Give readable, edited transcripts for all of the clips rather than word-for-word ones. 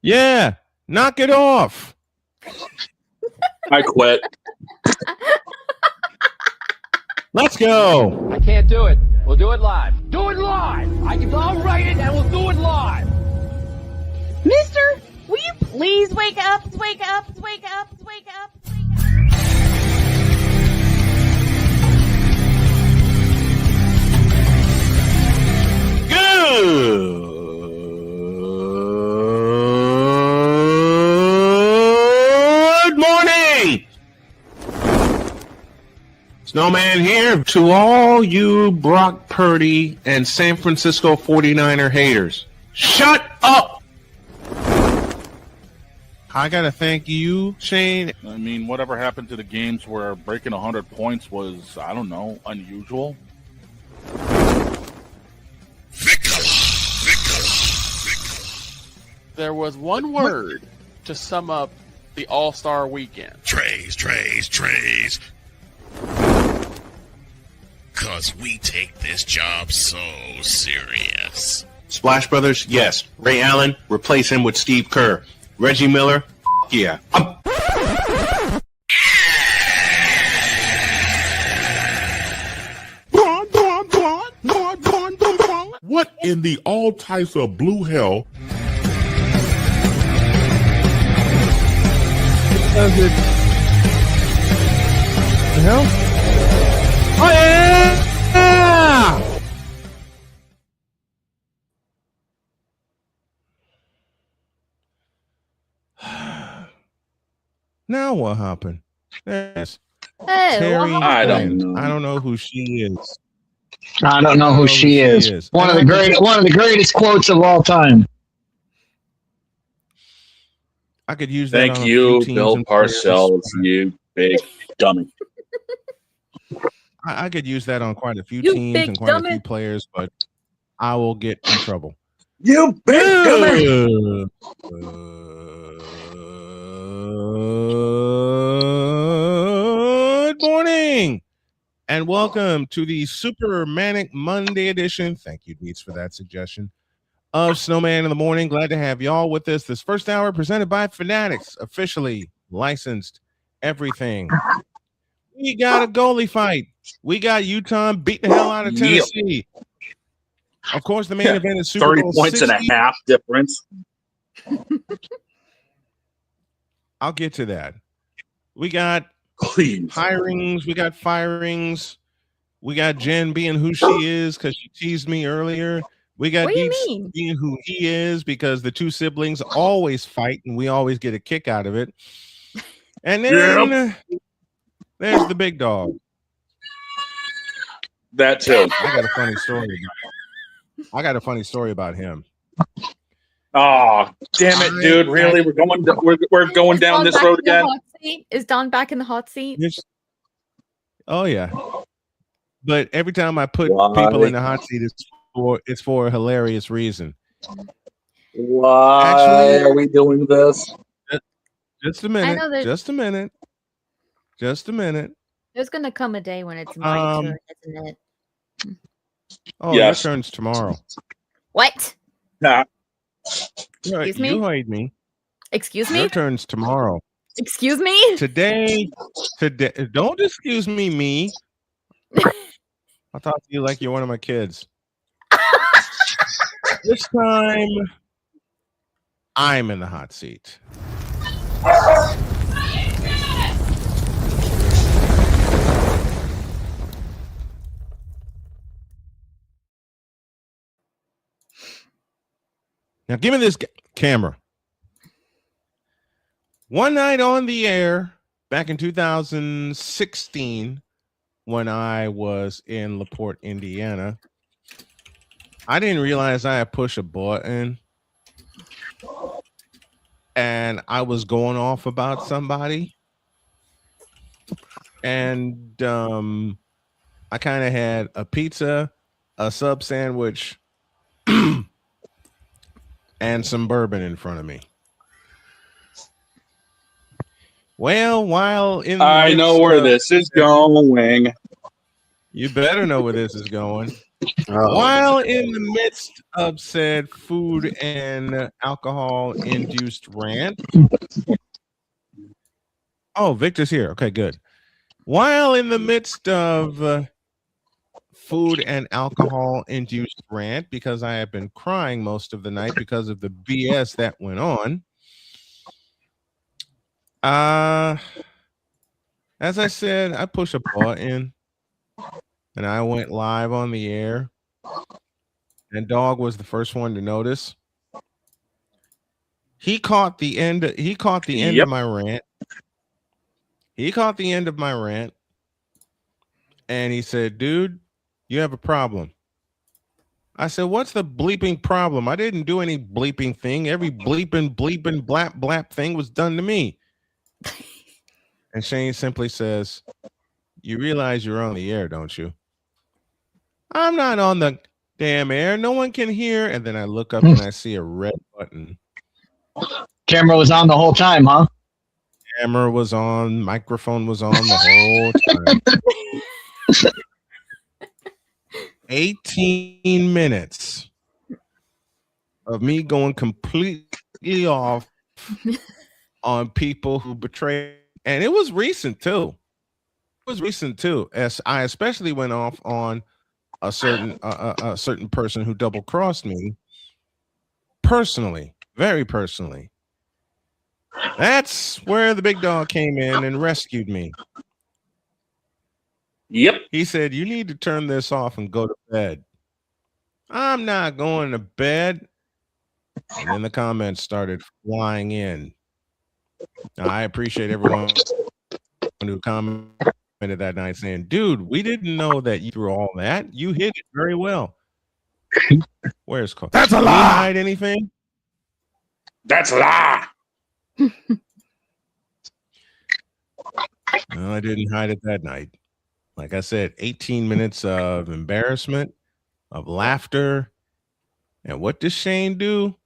Yeah, knock it off. I quit. Let's go. I can't do it. We'll do it live. Do it live. I'll write it and we'll do it live. Mister, will you please wake up? Wake up, wake up, wake up, wake up. Good morning. Snowman here to all you Brock Purdy and San Francisco 49er haters. Shut up. I got to thank you, Shane. I mean, whatever happened to the games where breaking 100 points was, I don't know, unusual? There was one word to sum up the All-Star weekend. Trays. Cause we take this job so serious. Splash Brothers, yes. Ray Allen, replace him with Steve Kerr. Reggie Miller, yeah. What in the all types of blue hell? The hell? Oh yeah! Now what happened? There's Hey, Terry. I don't know. I don't know who she is. I don't know who she is. One of the greatest quotes of all time. I could use that. Thank on a you, few teams Bill and players. Parcells, you big dummy. I could use that on quite a few You teams big and quite a dummy. few players, but I will get in trouble. You big dummy. Good morning and welcome to the Super Manic Monday edition. Thank you, Deets, for that suggestion of Snowman in the Morning. Glad to have y'all with us this first hour, presented by Fanatics, officially licensed everything. We got a goalie fight. We got UConn beating the hell out of Tennessee. Of course, the main event is Super 30 Bowl points 60. and a half difference. I'll get to that. We got Please. hirings. We got firings. We got Jen being who she is because she teased me earlier. We got What do you Deets mean? being who he is because the two siblings always fight and we always get a kick out of it. And then there's the big dog. That too. I got a funny story about him. Oh, damn it, dude! Really, we're going down this road again. Is Don back in the hot seat? Oh yeah, but every time I put Why? people in the hot seat, it's for a hilarious reason. Why Actually, are we doing this? Just a I minute. know that- Just a minute. Just a minute. There's gonna come a day when it's my turn, isn't it? Oh, Yes. your turn's tomorrow. What? Nah. Excuse me? You heard me. Excuse Your me? turn's tomorrow. Excuse me? Today. Don't excuse me. I'll talk to you like you're one of my kids. This time, I'm in the hot seat. Now, give me this camera. One night on the air back in 2016, when I was in LaPorte, Indiana, I didn't realize I had pushed a button and I was going off about somebody. And I kind of had a pizza, a sub sandwich, and some bourbon in front of me. Well, while in the I know midst where of- this is going. You better know where this is going. While in the midst of said food and alcohol induced rant. Oh, Victor's here. Okay, good. While in the midst of food and alcohol induced rant, because I have been crying most of the night because of the BS that went on. As I said, I pushed a button and I went live on the air. And Dog was the first one to notice. He caught the end of my rant. He caught the end of my rant. And he said, dude, you have a problem. I said, what's the bleeping problem? I didn't do any bleeping thing. Every bleeping, blap, blap thing was done to me. And Shane simply says, you realize you're on the air, don't you? I'm not on the damn air. No one can hear. And then I look up and I see a red button. Camera was on the whole time, huh? Camera was on. Microphone was on the whole time. 18 minutes of me going completely off on people who betrayed. And it was recent, too. As I especially went off on a certain person who double crossed me personally, very personally. That's where the big dog came in and rescued me. Yep. He said, you need to turn this off and go to bed. I'm not going to bed. And then the comments started flying in. Now, I appreciate everyone who commented that night saying, dude, we didn't know that you threw all that. You hit it very well. Where's Cole? That's a lie. Did you hide anything? That's a lie. No, I didn't hide it that night. Like I said, 18 minutes of embarrassment, of laughter. And what does Shane do?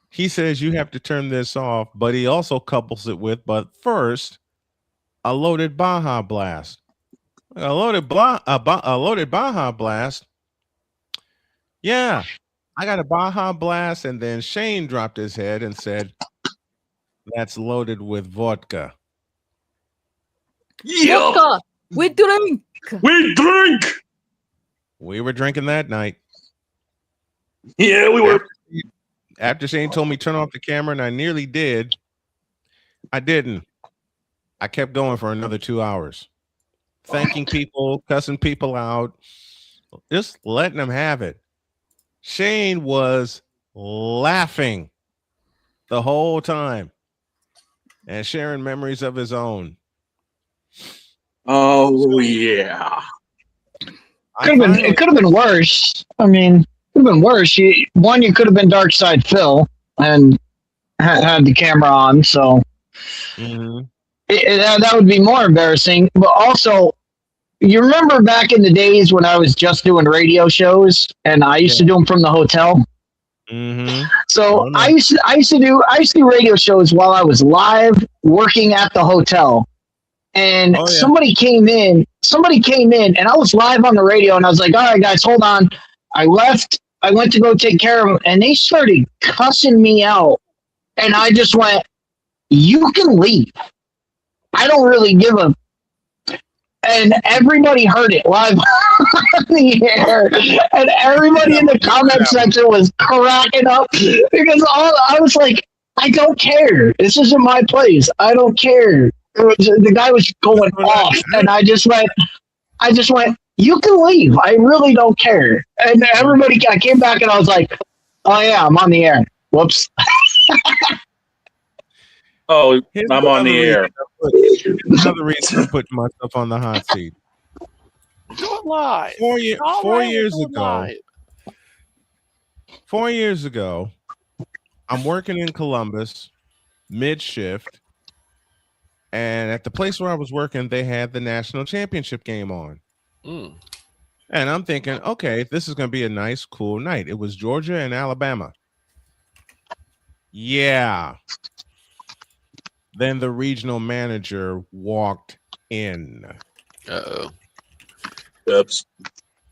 He says you have to turn this off, but he also couples it with, but first, a loaded Baja Blast. A loaded Baja Blast. Yeah, I got a Baja Blast, and then Shane dropped his head and said, that's loaded with vodka. Yeah. Vodka. We drink. We were drinking that night. Yeah, we were. After Shane told me turn off the camera, and I nearly did, I didn't. I kept going for another 2 hours. Thanking people, cussing people out, just letting them have it. Shane was laughing the whole time and sharing memories of his own. Oh, yeah. It could have been worse. I mean, it could have been worse. You could have been Dark Side Phil and had the camera on, so that would be more embarrassing. But also, you remember back in the days when I was just doing radio shows, and I used to do them from the hotel. So I used to do radio shows while I was live working at the hotel. And somebody came in, and I was live on the radio, and I was like, all right, guys, hold on. I left. I went to go take care of them, and they started cussing me out. And I just went, you can leave. I don't really give a... And everybody heard it live on the air. And everybody in the comment section was cracking up because I was like, I don't care. This isn't my place. I don't care. The guy was going off, and I just went, you can leave. I really don't care. And everybody, I came back and I was like, oh yeah, I'm on the air. Whoops. Oh, I'm on the air. Another reason I put myself on the hot seat. Do it live. 4 years ago, I'm working in Columbus, mid-shift, and at the place where I was working, they had the national championship game on. And I'm thinking, okay, this is going to be a nice, cool night. It was Georgia and Alabama. Yeah. Then the regional manager walked in. Uh-oh. Oops.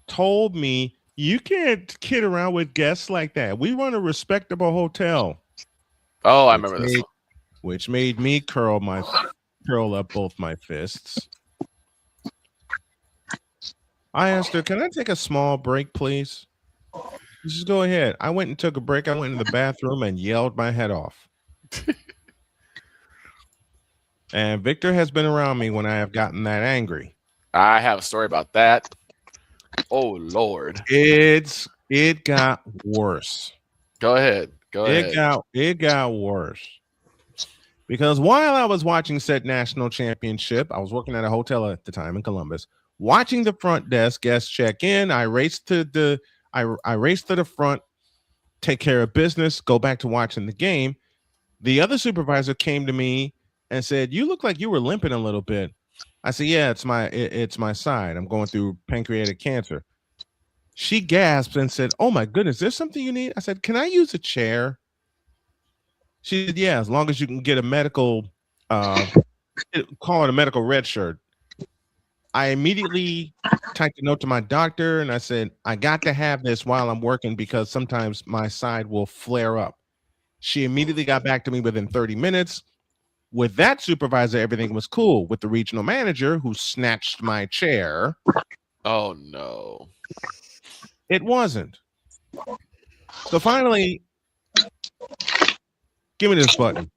told me, you can't kid around with guests like that. We run a respectable hotel. Oh, I remember this one. Which made me curl up both my fists. I asked her, can I take a small break, please? Just go ahead. I went and took a break. I went in the bathroom and yelled my head off. And Victor has been around me when I have gotten that angry. I have a story about that. Oh, Lord. It got worse. Go ahead. It got worse. Because while I was watching said national championship, I was working at a hotel at the time in Columbus. Watching the front desk guests check in, I raced to the front, take care of business, go back to watching the game. The other supervisor came to me and said, "You look like you were limping a little bit." I said, "Yeah, it's my side. I'm going through pancreatic cancer." She gasped and said, "Oh my goodness, there's something you need?" I said, "Can I use a chair?" She said, "Yeah, as long as you can get a medical, call it a medical red shirt." I immediately typed a note to my doctor and I said, "I got to have this while I'm working because sometimes my side will flare up." She immediately got back to me within 30 minutes. With that supervisor, everything was cool. With the regional manager who snatched my chair. Oh, no. It wasn't. So finally, give me this button.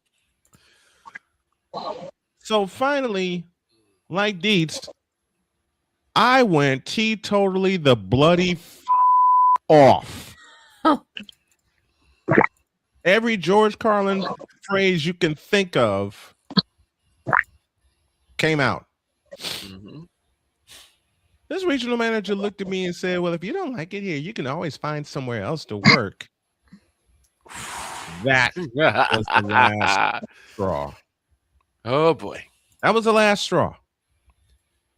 So finally, like Dietz, I went teetotally the bloody off. Every George Carlin phrase you can think of came out. Mm-hmm. This regional manager looked at me and said, "Well, if you don't like it here, you can always find somewhere else to work." That was the last straw. Oh, boy. That was the last straw.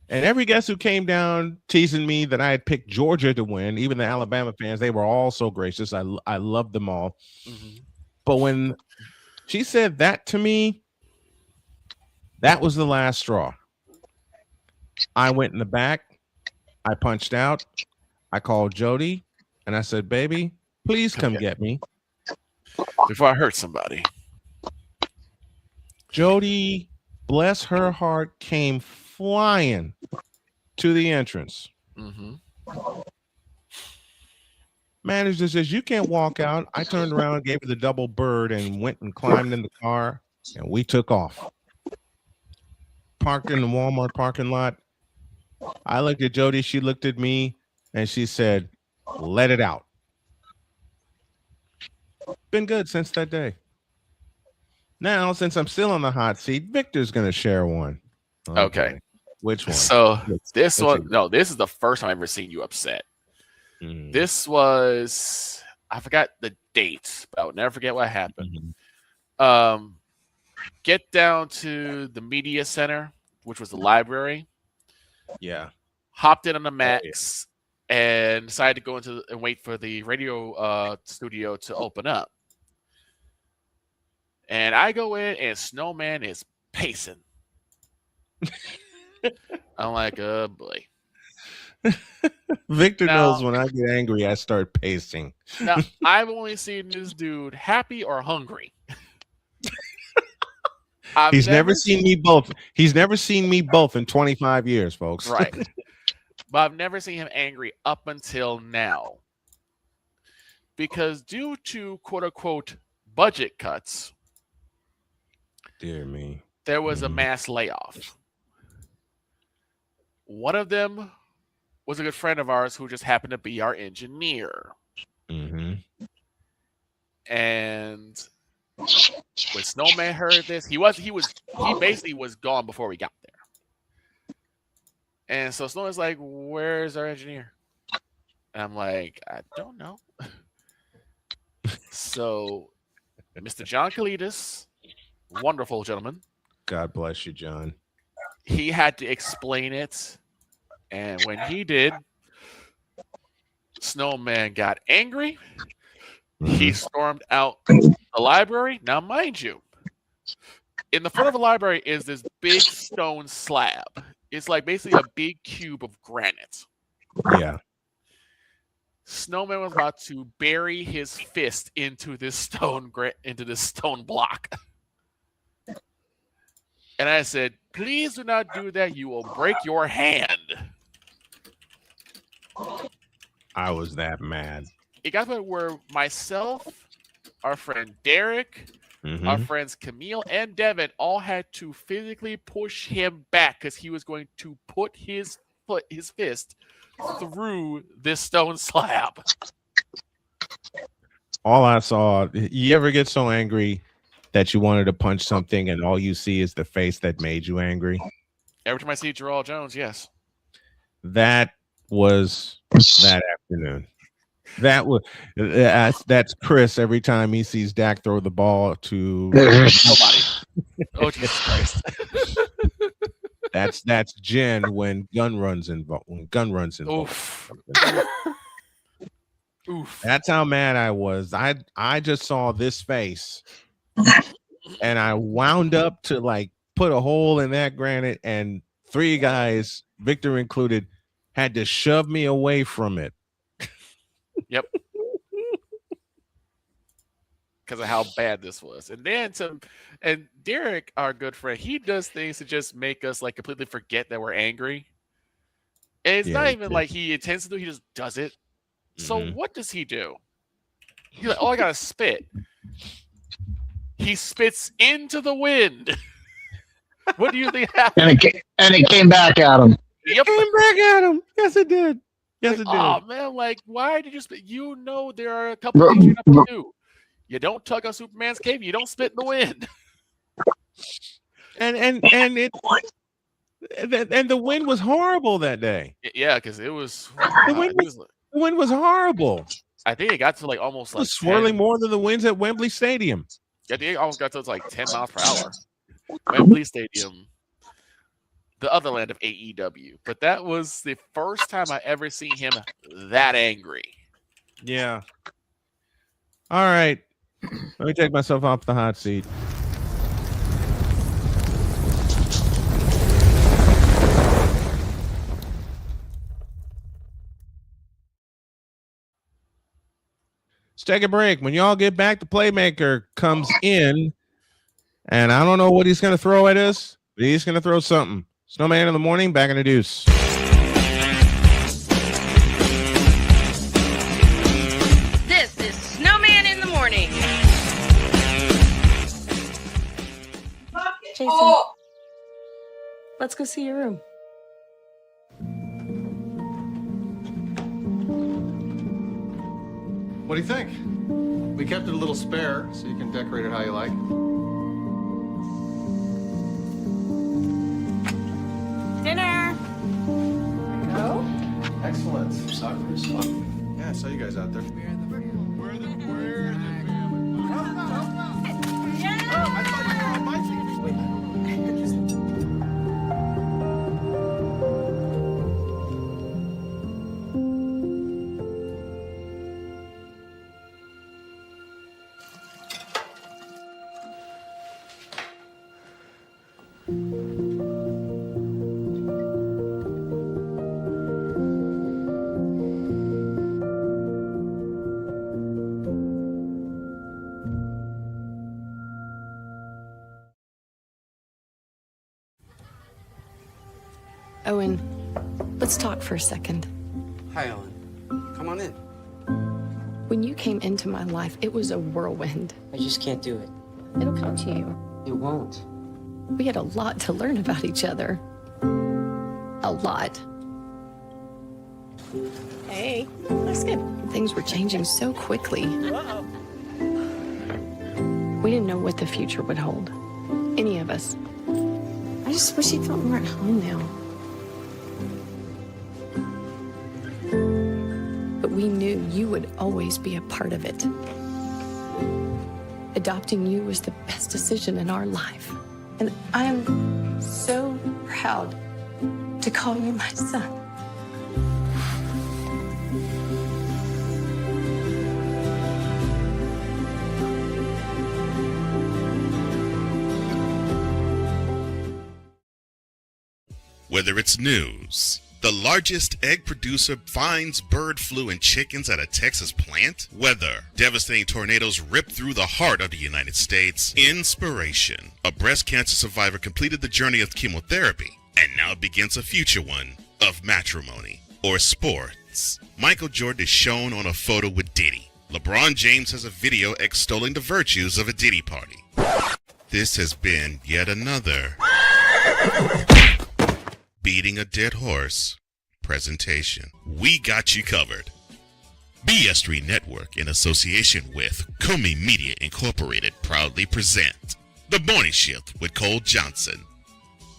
And every guest who came down teasing me that I had picked Georgia to win, even the Alabama fans, they were all so gracious. I loved them all. Mm-hmm. But when she said that to me, that was the last straw. I went in the back. I punched out. I called Jody and I said, "Baby, please come get me." Before I hurt somebody. Jody, bless her heart, came flying to the entrance. Mm-hmm. Manager says, "You can't walk out." I turned around, gave her the double bird, and went and climbed in the car, and we took off. Parked in the Walmart parking lot. I looked at Jody. She looked at me, and she said, "Let it out." Been good since that day. Now, since I'm still on the hot seat, Victor's going to share one. Okay. Which one? So this is the first time I've ever seen you upset. Mm. This was, I forgot the date, but I would never forget what happened. Mm-hmm. Get down to the media center, which was the library. Yeah. Hopped in on the Max and decided to go into and wait for the radio studio to open up. And I go in and Snowman is pacing. I'm like, oh boy. Victor knows when I get angry, I start pacing. Now, I've only seen this dude happy or hungry. He's never seen me both. He's never seen me both in 25 years, folks. Right. But I've never seen him angry up until now. Because due to quote-unquote budget cuts, dear me, there was a mass layoff. One of them was a good friend of ours who just happened to be our engineer. Mm-hmm. And when Snowman heard this, he basically was gone before we got there. And so Snowman's like, "Where's our engineer?" And I'm like, "I don't know." So Mr. John Kalidas, wonderful gentleman. God bless you, John. He had to explain it. And when he did, Snowman got angry. He stormed out the library. Now, mind you, in the front of the library is this big stone slab. It's like basically a big cube of granite. Yeah. Snowman was about to bury his fist into this stone block. And I said, please do not do that. You will break your hand. I was that mad. It got to the point where myself, our friend Derek, our friends Camille and Devin all had to physically push him back because he was going to put his fist through this stone slab. All I saw, you ever get so angry that you wanted to punch something and all you see is the face that made you angry? Every time I see Jarrell Jones, yes. That was that afternoon. That's Chris every time he sees Dak throw the ball to nobody. Oh, Jesus Christ. That's Jen when gun runs involved. Oof. Oof. That's how mad I was. I just saw this face and I wound up to like put a hole in that granite, and 3 guys, Victor included, had to shove me away from it. Yep. Because of how bad this was. And then and Derek, our good friend, he does things to just make us like completely forget that we're angry. And it's not even like he intends to do, he just does it. So what does he do? He's like, oh, I gotta spit. He spits into the wind. What do you think happened? And it came back at him. Yep. It came back at him. Yes, it did. Yes, it did. Oh man, like why did you spit? You know there are a couple things you're not to do. You don't tug on Superman's cape. You don't spit in the wind. And the wind was horrible that day. Yeah, because it was the wind was horrible. I think it got to like almost like swirling 10. More than the winds at Wembley Stadium. I think it almost got to like 10 miles per hour. Wembley Stadium, the other land of AEW. But that was the first time I ever seen him that angry. Yeah. All right. Let me take myself off the hot seat. Let's take a break. When y'all get back, the Playmaker comes in, and I don't know what he's going to throw at us, but he's going to throw something. Snowman in the morning, back in the deuce. This is Snowman in the morning. Jason, let's go see your room. What do you think? We kept it a little spare, so you can decorate it how you like. Dinner. Go. Excellent. Soccer is fun. Yeah, I saw you guys out there. We're the family. Yeah. Oh, I thought you were on my team. Owen, let's talk for a second. Hi, Ellen. Come on in. When you came into my life, it was a whirlwind. I just can't do it. It'll come to you. It won't. We had a lot to learn about each other. A lot. Hey, looks good. Things were changing so quickly. Uh-oh. We didn't know what the future would hold. Any of us. I just wish he felt more at home now. But we knew you would always be a part of it. Adopting you was the best decision in our life. And I'm so proud to call you my son. Whether it's news, The largest egg producer finds bird flu in chickens at a Texas plant. Weather. Devastating tornadoes rip through the heart of the United States. Inspiration. A breast cancer survivor completed the journey of chemotherapy and now begins a future one of matrimony or sports. Michael Jordan is shown on a photo with Diddy. LeBron James has a video extolling the virtues of a Diddy party. This has been yet another Beating a Dead Horse presentation. We got you covered. BS3 Network, in association with Comey Media Incorporated, proudly present The Morning Shift with Cole Johnson.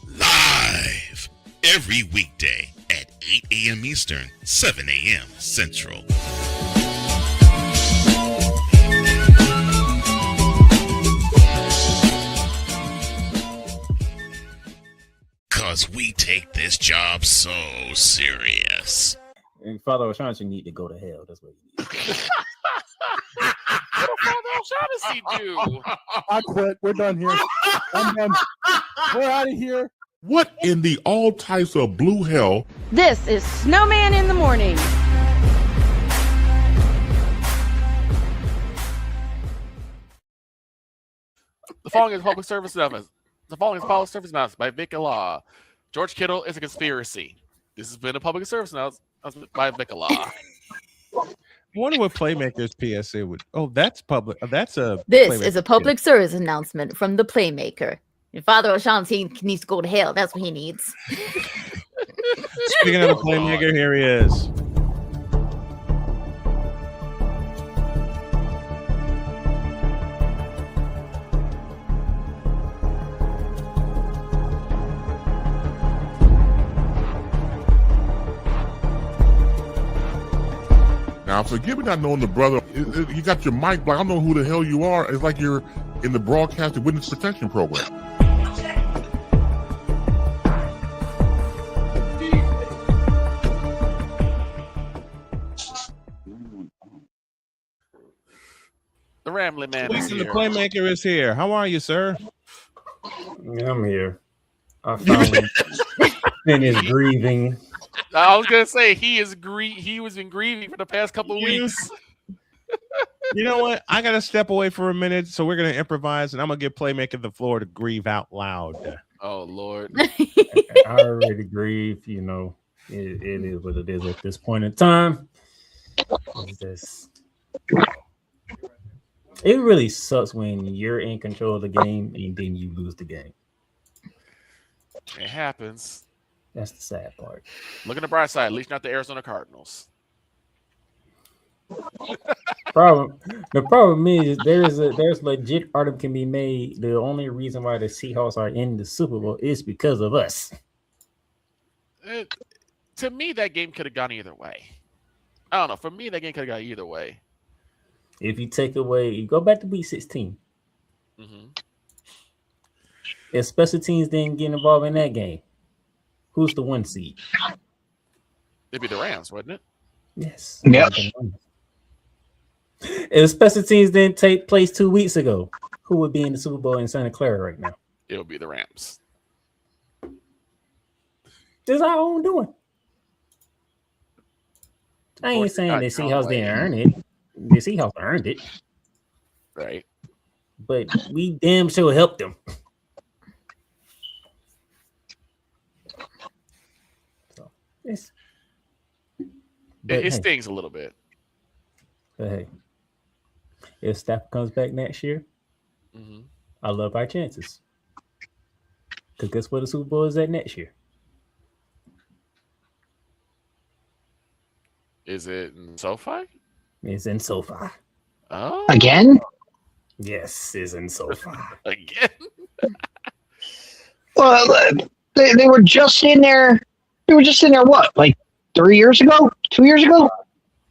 Live every weekday at 8 a.m. Eastern, 7 a.m. Central. Because we take this job so serious. And Father O'Shaughnessy need to go to hell. That's what he needs. What did Father O'Shaughnessy do? I quit. We're done here. I'm done. We're out of here. What in the all types of blue hell? This is Snowman in the Morning. The following is public service announcement. The following is public service announcement by Vic Law. George Kittle is a conspiracy. This has been a public service announcement by Vic Law. I wonder what Playmaker's PSA would. Oh, that's public. That's a. This Playmaker is a public service announcement from the Playmaker. Your Father O'Shaughnessy needs to go to hell. That's what he needs. Speaking of the Playmaker, here he is. Now, forgive me not knowing the brother. You got your mic black. I don't know who the hell you are. It's like you're in the broadcasting witness protection program. The Rambling Man is The here. Playmaker is here. How are you, sir? Yeah, I'm here. I finally finished grieving. I was gonna say he was been grieving for the past couple of weeks. You know what? I gotta step away for a minute, so we're gonna improvise, and I'm gonna give Playmaker the floor to grieve out loud. Oh Lord! I already grieve. You know, it is what it is at this point in time. It really sucks when you're in control of the game and then you lose the game. It happens. That's the sad part. Look at the bright side. At least not the Arizona Cardinals. The problem is there's legit argument can be made. The only reason why the Seahawks are in the Super Bowl is because of us. To me, that game could have gone either way. I don't know. For me, that game could have gone either way. If you take away, you go back to week 16. Mm-hmm. If special teams didn't get involved in that game, who's the 1 seed? It'd be the Rams, wouldn't it? Yes. Yep. If special teams didn't take place 2 weeks ago, who would be in the Super Bowl in Santa Clara right now? It would be the Rams. This is our own doing. I ain't saying the Seahawks didn't earn it. The Seahawks earned it. Right. But we damn sure helped them. So it stings a little bit. But hey, if Stafford comes back next year, I love our chances. Because guess where the Super Bowl is at next year? Is it in SoFi? It's in SoFi. Oh. Again? Yes, it's in SoFi. Again? Well, they were just in there. They were just in there, what, like 3 years ago? 2 years ago?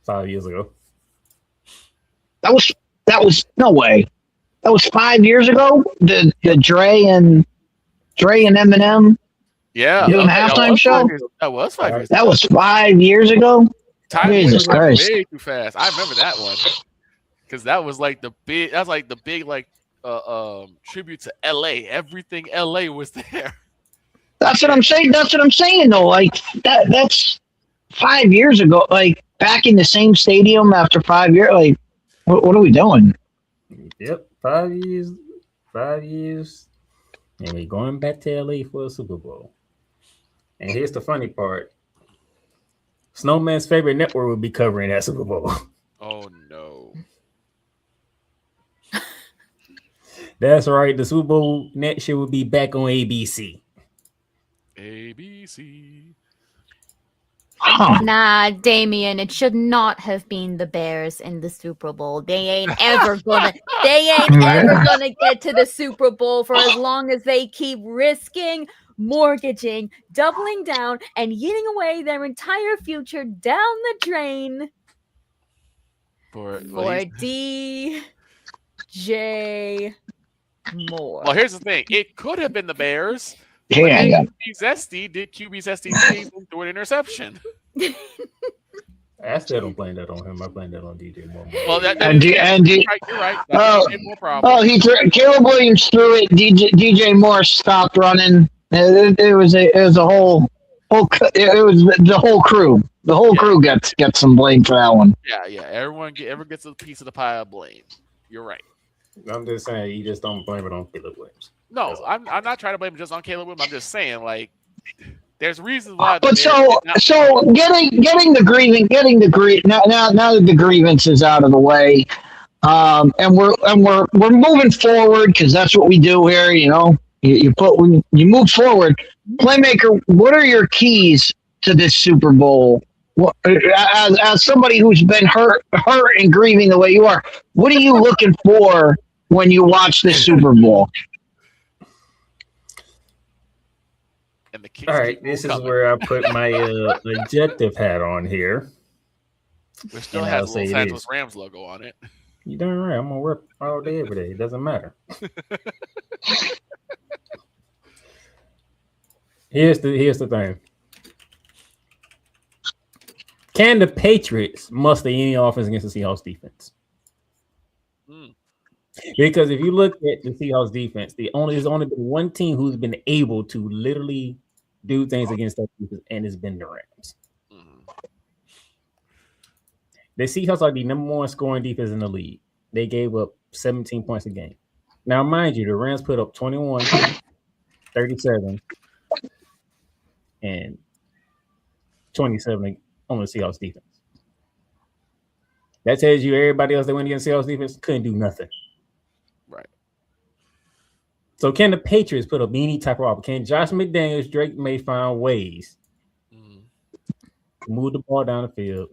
5 years ago. That was no way. That was 5 years ago. The Dre and Eminem. Yeah. Doing the halftime show. That was 5 years. That was 5 years ago. Jesus Christ! Way too fast. I remember that one because that was like the big. That's like the big tribute to LA. Everything LA was there. That's what I'm saying. That's what I'm saying, though. Like that's 5 years ago. Like back in the same stadium after 5 years. Like, what are we doing? Yep, 5 years. 5 years, and we're going back to LA for a Super Bowl. And here's the funny part: Snowman's favorite network will be covering that Super Bowl. Oh no! That's right. The Super Bowl next year will be back on ABC. ABC. Nah, Damien, it should not have been the Bears in the Super Bowl. They ain't ever gonna get to the Super Bowl for as long as they keep risking, mortgaging, doubling down, and eating away their entire future down the drain for DJ Moore. Well, here's the thing. It could have been the Bears. Yeah. QB Zesty threw an interception. I still don't blame that on him. I blame that on DJ Moore. Well, you're right. Caleb Williams threw it. DJ Moore stopped running. It was the whole crew. The whole crew gets some blame for that one. Yeah. Everyone gets a piece of the pile of blame. You're right. I'm just saying, you just don't blame it on Caleb Williams. No, I'm not trying to blame it just on Caleb Williams. I'm just saying, like, there's reasons why. But so getting the grievance now that the grievance is out of the way, and we're moving forward because that's what we do here. You know, you move forward. Playmaker, what are your keys to this Super Bowl? As somebody who's been hurt and grieving the way you are, what are you looking for when you watch this Super Bowl? All right, this is where I put my objective hat on here. Which still has the Los Angeles Rams logo on it. You darn right. I'm gonna work all day, every day. It doesn't matter. Here's the thing. Can the Patriots muster any offense against the Seahawks defense? Because if you look at the Seahawks defense, there's only been one team who's been able to literally do things against that defense, and it's been the Rams. The Seahawks are the number one scoring defense in the league. They gave up 17 points a game. Now, mind you, the Rams put up 21, 37, and 27 on the Seahawks defense. That tells you everybody else that went against Seahawks defense couldn't do nothing. Right. So can the Patriots put up any type of offer? Can Josh McDaniels, Drake May find ways to move the ball down the field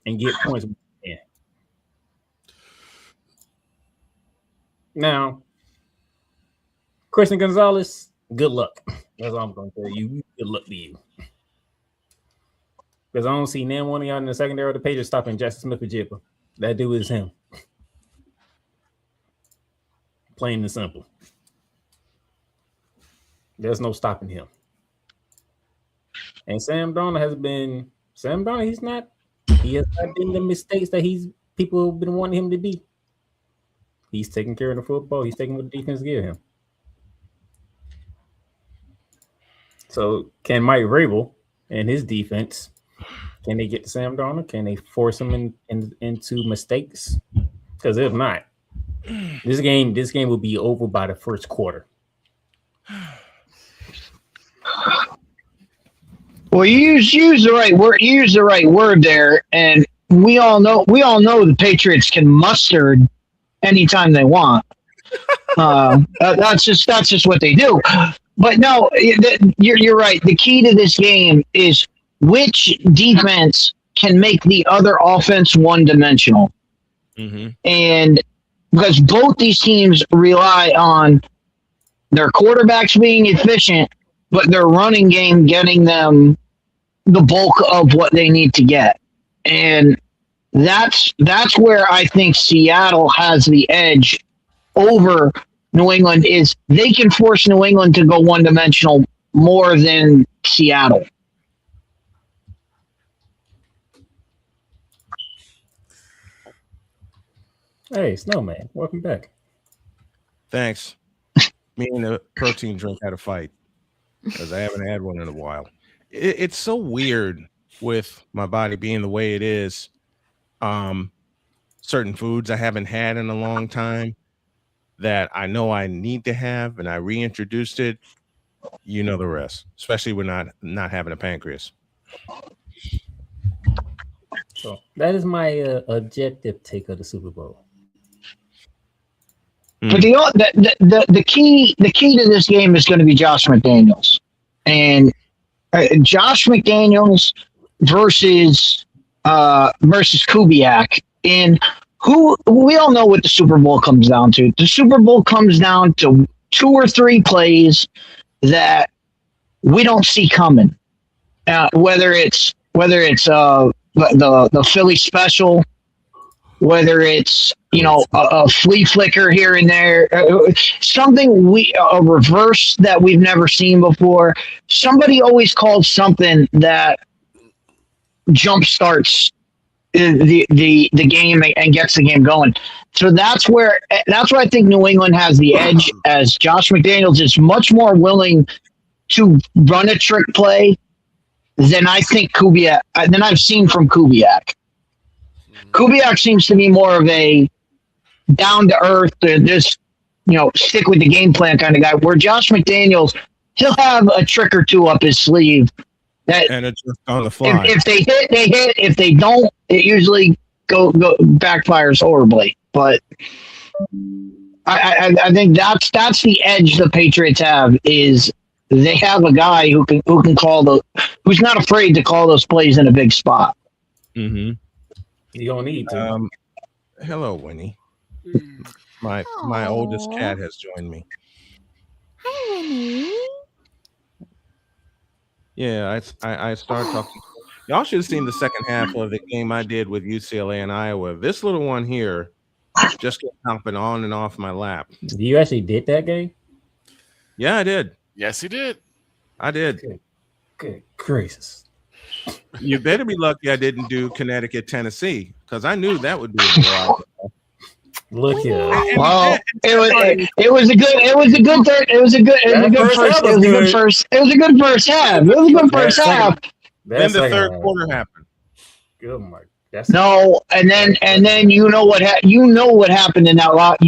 and get points? Now, Christian Gonzalez, good luck. That's all I'm going to tell you. Good luck to you. Because I don't see none one of y'all in the secondary of the Patriots stopping Jackson Smith-Njigba. That dude is him. Plain and simple. There's no stopping him. And Sam Darnold has been he has not been the mistakes that people have been wanting him to be. He's taking care of the football. He's taking what the defense give him. So can Mike Vrabel and his defense, can they get to Sam Darnold? Can they force him into mistakes? Because if not, this game will be over by the first quarter. Well, you use the right word. You use the right word there, and we all know the Patriots can muster anytime they want. That's just what they do. But no, you're right. The key to this game is which defense can make the other offense one-dimensional. Mm-hmm. And because both these teams rely on their quarterbacks being efficient, but their running game getting them the bulk of what they need to get. And that's where I think Seattle has the edge over New England, is they can force New England to go one-dimensional more than Seattle. Hey, Snowman, welcome back. Thanks. Me and a protein drink had a fight because I haven't had one in a while. It's so weird with my body being the way it is. Certain foods I haven't had in a long time that I know I need to have, and I reintroduced it. You know the rest, especially with not having a pancreas. So that is my objective take of the Super Bowl. But the key to this game is going to be Josh McDaniels, and Josh McDaniels versus Kubiak. And who we all know what the Super Bowl comes down to. The Super Bowl comes down to 2 or 3 plays that we don't see coming. Whether it's the Philly special, whether it's a flea flicker here and there, something a reverse that we've never seen before. Somebody always calls something that jump starts the game and gets the game going. So that's where I think New England has the edge, as Josh McDaniels is much more willing to run a trick play than I think than I've seen from Kubiak. Kubiak seems to be more of a down to earth, just stick with the game plan kind of guy. Where Josh McDaniels, he'll have a trick or two up his sleeve. And it's just on the fly. If they hit, they hit. If they don't, it usually go backfires horribly. But I think that's the edge the Patriots have, is they have a guy who can who's not afraid to call those plays in a big spot. Mm-hmm. You don't need to. Hello, Winnie. My oldest cat has joined me. Hi, Winnie. Yeah, I started talking. Y'all should have seen the second half of the game I did with UCLA and Iowa. This little one here just kept hopping on and off my lap. You actually did that game? Yeah, I did. Yes, he did. I did. Good gracious. You better be lucky I didn't do Connecticut, Tennessee, because I knew that would be a blowout. Look here. Well, it was a good first half. It was a good first half. Then the third quarter happened. Oh my! And then you know what happened in that what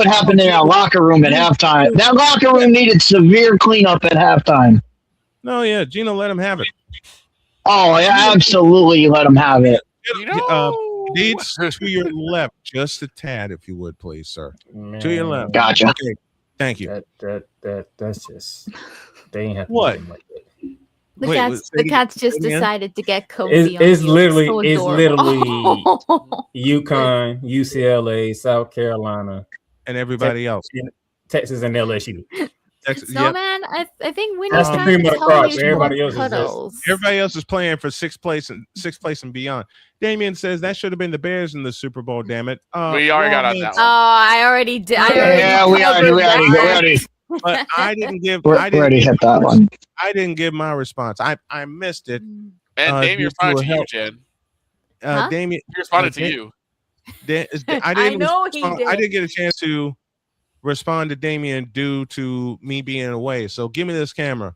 happened in that locker room at halftime. That locker room needed severe cleanup at halftime. No, yeah, Gino let him have it. Oh, yeah, absolutely, let him have it. Deeds to your left, just a tad, if you would, please, sir. Man. To your left. Gotcha. Okay, thank you. That's just they ain't have to what? do like that. The cats just decided to get cozy. It's literally UConn, UCLA, South Carolina, and everybody else. Texas and LSU. Snowman, I think Winnie's That's the trying cream to of the tell crop. you Everybody else cuddles. Everybody else is playing for sixth place and beyond. Damien says that should have been the Bears in the Super Bowl. Damn it! We already got on that one. Oh, I already did. We already. But I didn't give. We already hit that one. I didn't give my response. I missed it. And Damien responded to you, Jen. Damien, he responded to you. I didn't get a chance to respond to Damien due to me being away. So give me this camera.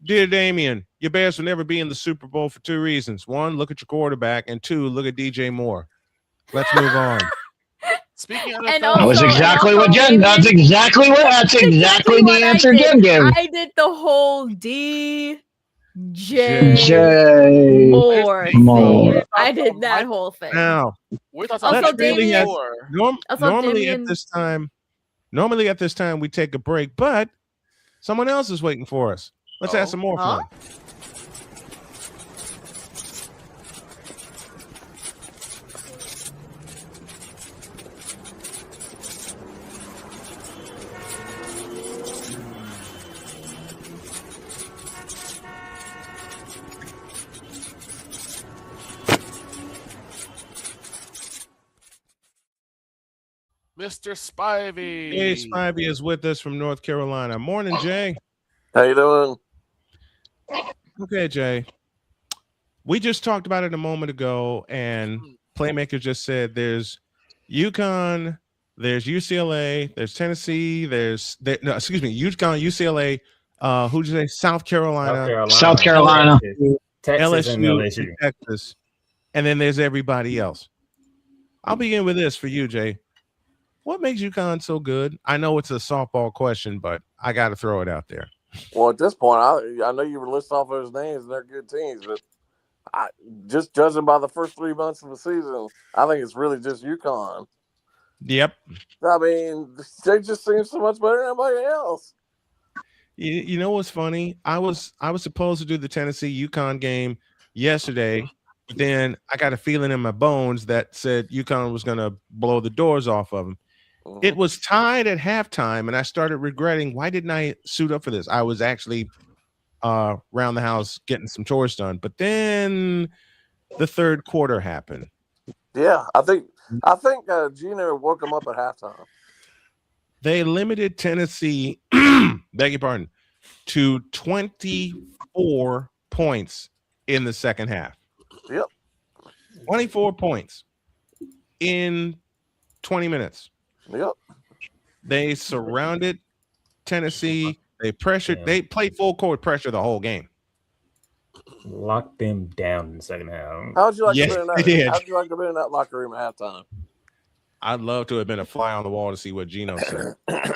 Dear Damien, your Bears will never be in the Super Bowl for 2 reasons. 1, look at your quarterback, and 2, look at DJ Moore. Let's move on. Speaking of that was exactly what Jen. That's exactly the answer Jen gave. I did the whole DJ Moore. I did that whole thing. Now, also, Damien. Normally at this time we take a break, but someone else is waiting for us. Let's have some more fun. Mr. Spivey. Jay Spivey is with us from North Carolina. Morning, Jay. How you doing? Okay, Jay. We just talked about it a moment ago, and Playmaker just said there's UConn, There's UCLA. There's Tennessee. UConn, UCLA. Who'd you say? South Carolina. South Carolina. Texas and LSU, LSU. and Texas. And then there's everybody else. I'll begin with this for you, Jay. What makes UConn so good? I know it's a softball question, but I got to throw it out there. Well, at this point, I know you were listing off those names, and they're good teams, but just judging by the first 3 months of the season, I think it's really just UConn. Yep. I mean, they just seem so much better than anybody else. You know what's funny? I was supposed to do the Tennessee UConn game yesterday, but then I got a feeling in my bones that said UConn was going to blow the doors off of them. It was tied at halftime, and I started regretting, why didn't I suit up for this? I was actually around the house getting some chores done, but then the third quarter happened. Yeah, I think Gino woke him up at halftime. They limited Tennessee, beg your pardon, to 24 points in the second half. Yep. 24 points in 20 minutes. Yep. They surrounded Tennessee. They pressured. They played full court pressure the whole game. Locked them down in the second half. How'd you like Yes, to be in they did. How'd you like to be in that locker room at halftime? I'd love to have been a fly on the wall to see what Gino said.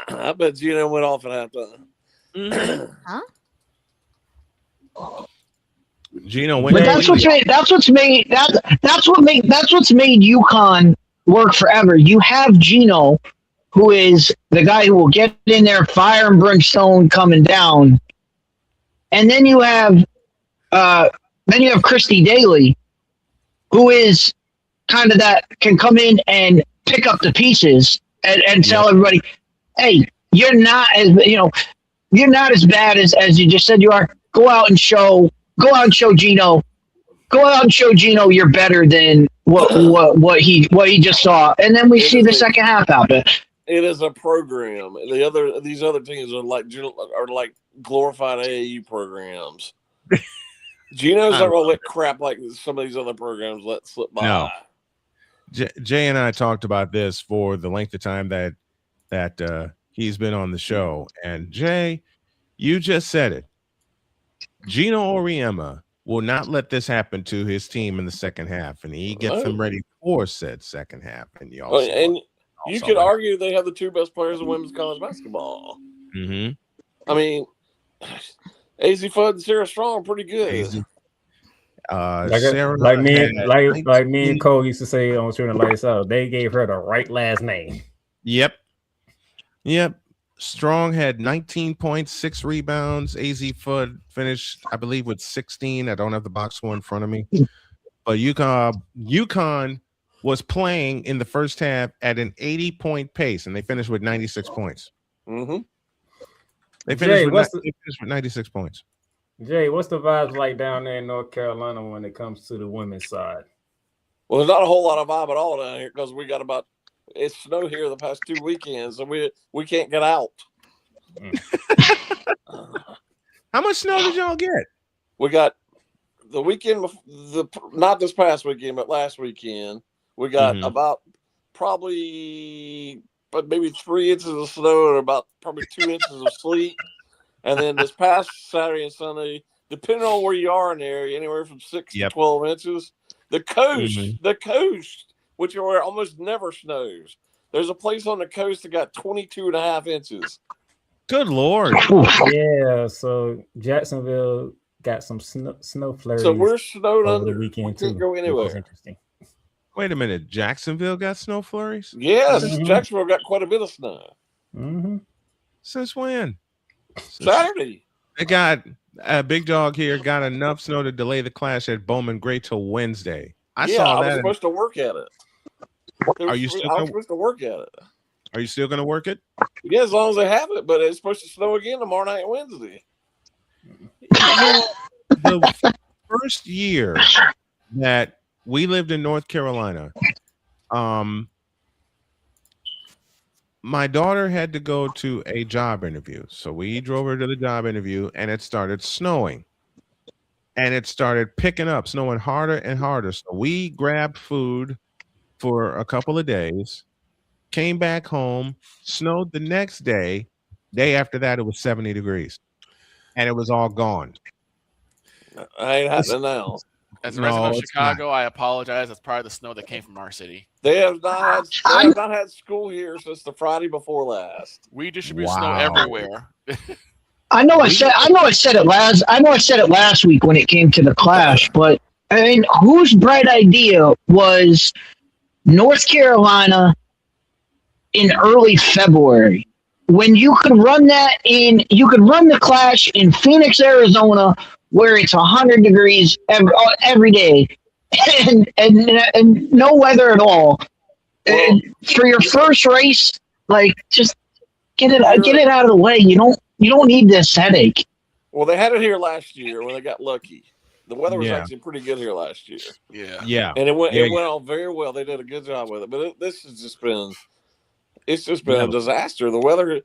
I bet Gino went off at halftime. Huh? Gino went. But that's what's made UConn work forever. You have Gino, who is the guy who will get in there, fire and brimstone coming down, and then you have Christy Daly, who is kind of that can come in and pick up the pieces and tell everybody, hey, you're not as bad as you just said you are. Go out and show Gino. Go out and show Gino you're better than what he just saw. And then we see the second half out of it. It is a program. These other teams are like glorified AAU programs. Gino's not gonna let crap like some of these other programs let slip by. No. Jay and I talked about this for the length of time that he's been on the show. And Jay, you just said it. Gino Auriemma will not let this happen to his team in the second half, and he gets them ready for said second half. And you could argue they have the two best players in women's college basketball. Mm-hmm. I mean, AZ Fudd and Sarah Strong are pretty good. Like me and Cole used to say on Shooting the Lights Out, they gave her the right last name. Yep. Strong had 19 points, 6 rebounds. AZ Fudd finished, I believe, with 16. I don't have the box score in front of me. But UConn was playing in the first half at an 80-point pace, and they finished with 96 points. Mm-hmm. They finished with 96 points. Jay, what's the vibes like down there in North Carolina when it comes to the women's side? Well, there's not a whole lot of vibe at all down here because we got it's snow here the past 2 weekends, so we can't get out. How much snow did y'all get? We got the weekend, not this past weekend, but last weekend. We got about maybe 3 inches of snow and about probably 2 inches of sleet. And then this past Saturday and Sunday, depending on where you are in the area, anywhere from 6 to 12 inches. The coast, which are where almost never snows. There's a place on the coast that got 22.5 inches. Good Lord. Yeah, so Jacksonville got some snow flurries. So we're snowed over under. the weekend We too. can't go anywhere. Interesting. Wait a minute. Jacksonville got snow flurries? Yes, Jacksonville got quite a bit of snow. Mm-hmm. Since when? Saturday. They got Big Dog here got enough snow to delay the clash at Bowman Gray till Wednesday. I saw that. I was supposed to work at it. Are you still? I was supposed to work at it. Are you still going to work it? Yeah, as long as they have it. But it's supposed to snow again tomorrow night, Wednesday. The first year that we lived in North Carolina, my daughter had to go to a job interview. So we drove her to the job interview, and it started snowing. And it started picking up, snowing harder and harder. So we grabbed food for a couple of days. came back home, snowed the next day. Day after that, it was 70 degrees, and it was all gone. I ain't happening now. As a resident of Chicago, I apologize. That's probably the snow that came from our city. They have not had school here since the Friday before last. We distribute snow everywhere. I know I said it last week when it came to the clash, but I mean, whose bright idea was North Carolina in early February when you could run the clash in Phoenix, Arizona, where it's 100 degrees every day and no weather at all. And for your first race, like, just get it out of the way. You don't need this headache. Well, they had it here last year when they got lucky. The weather was actually pretty good here last year. Yeah. And it went on very well. They did a good job with it. But this has just been a disaster. The weather,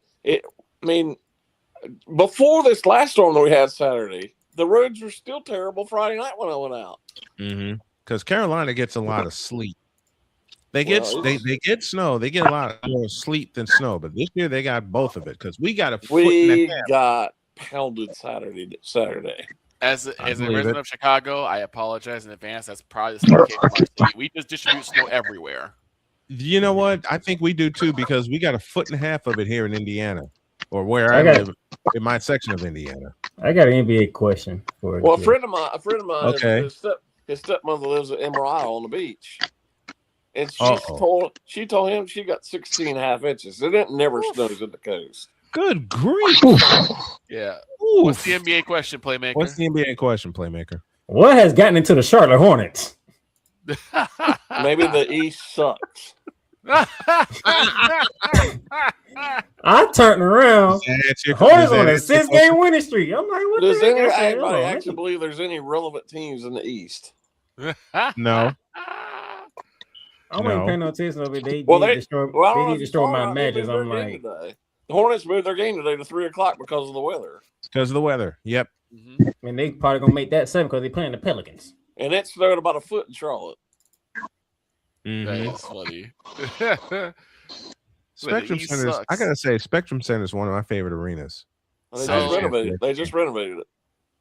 before this last storm that we had Saturday, the roads were still terrible Friday night when I went out. Mm-hmm. Because Carolina gets a lot of sleet. They get snow. They get a lot more sleet than snow. But this year they got both of it because we got we got pounded Saturday. As a resident of Chicago, I apologize in advance. That's probably the snow came from our city. We just distribute snow everywhere. You know what? I think we do too because we got 1.5 feet of it here in Indiana, or where I live in my section of Indiana. I got an NBA question for you. Well, a friend of mine, okay. his stepmother lives at Emerald on the beach, and she told him she got 16.5 inches. It never snows at the coast. Good grief! Yeah. Oof. What's the NBA question, Playmaker? What has gotten into the Charlotte Hornets? Maybe the East sucks. I turned around. Hornets on a 6-game winning streak. I'm like, what does the heck? anybody actually believe there's any relevant teams in the East? No. I wasn't paying no attention to it. They destroy my matches. I'm like, the Hornets moved their game today to 3:00 because of the weather. Because of the weather. Yep. Mm-hmm. And they probably gonna make that 7 because they're playing the Pelicans. And it snowed about 1 foot in Charlotte. That is funny. Spectrum Center. I gotta say, Spectrum Center is one of my favorite arenas. They just renovated it.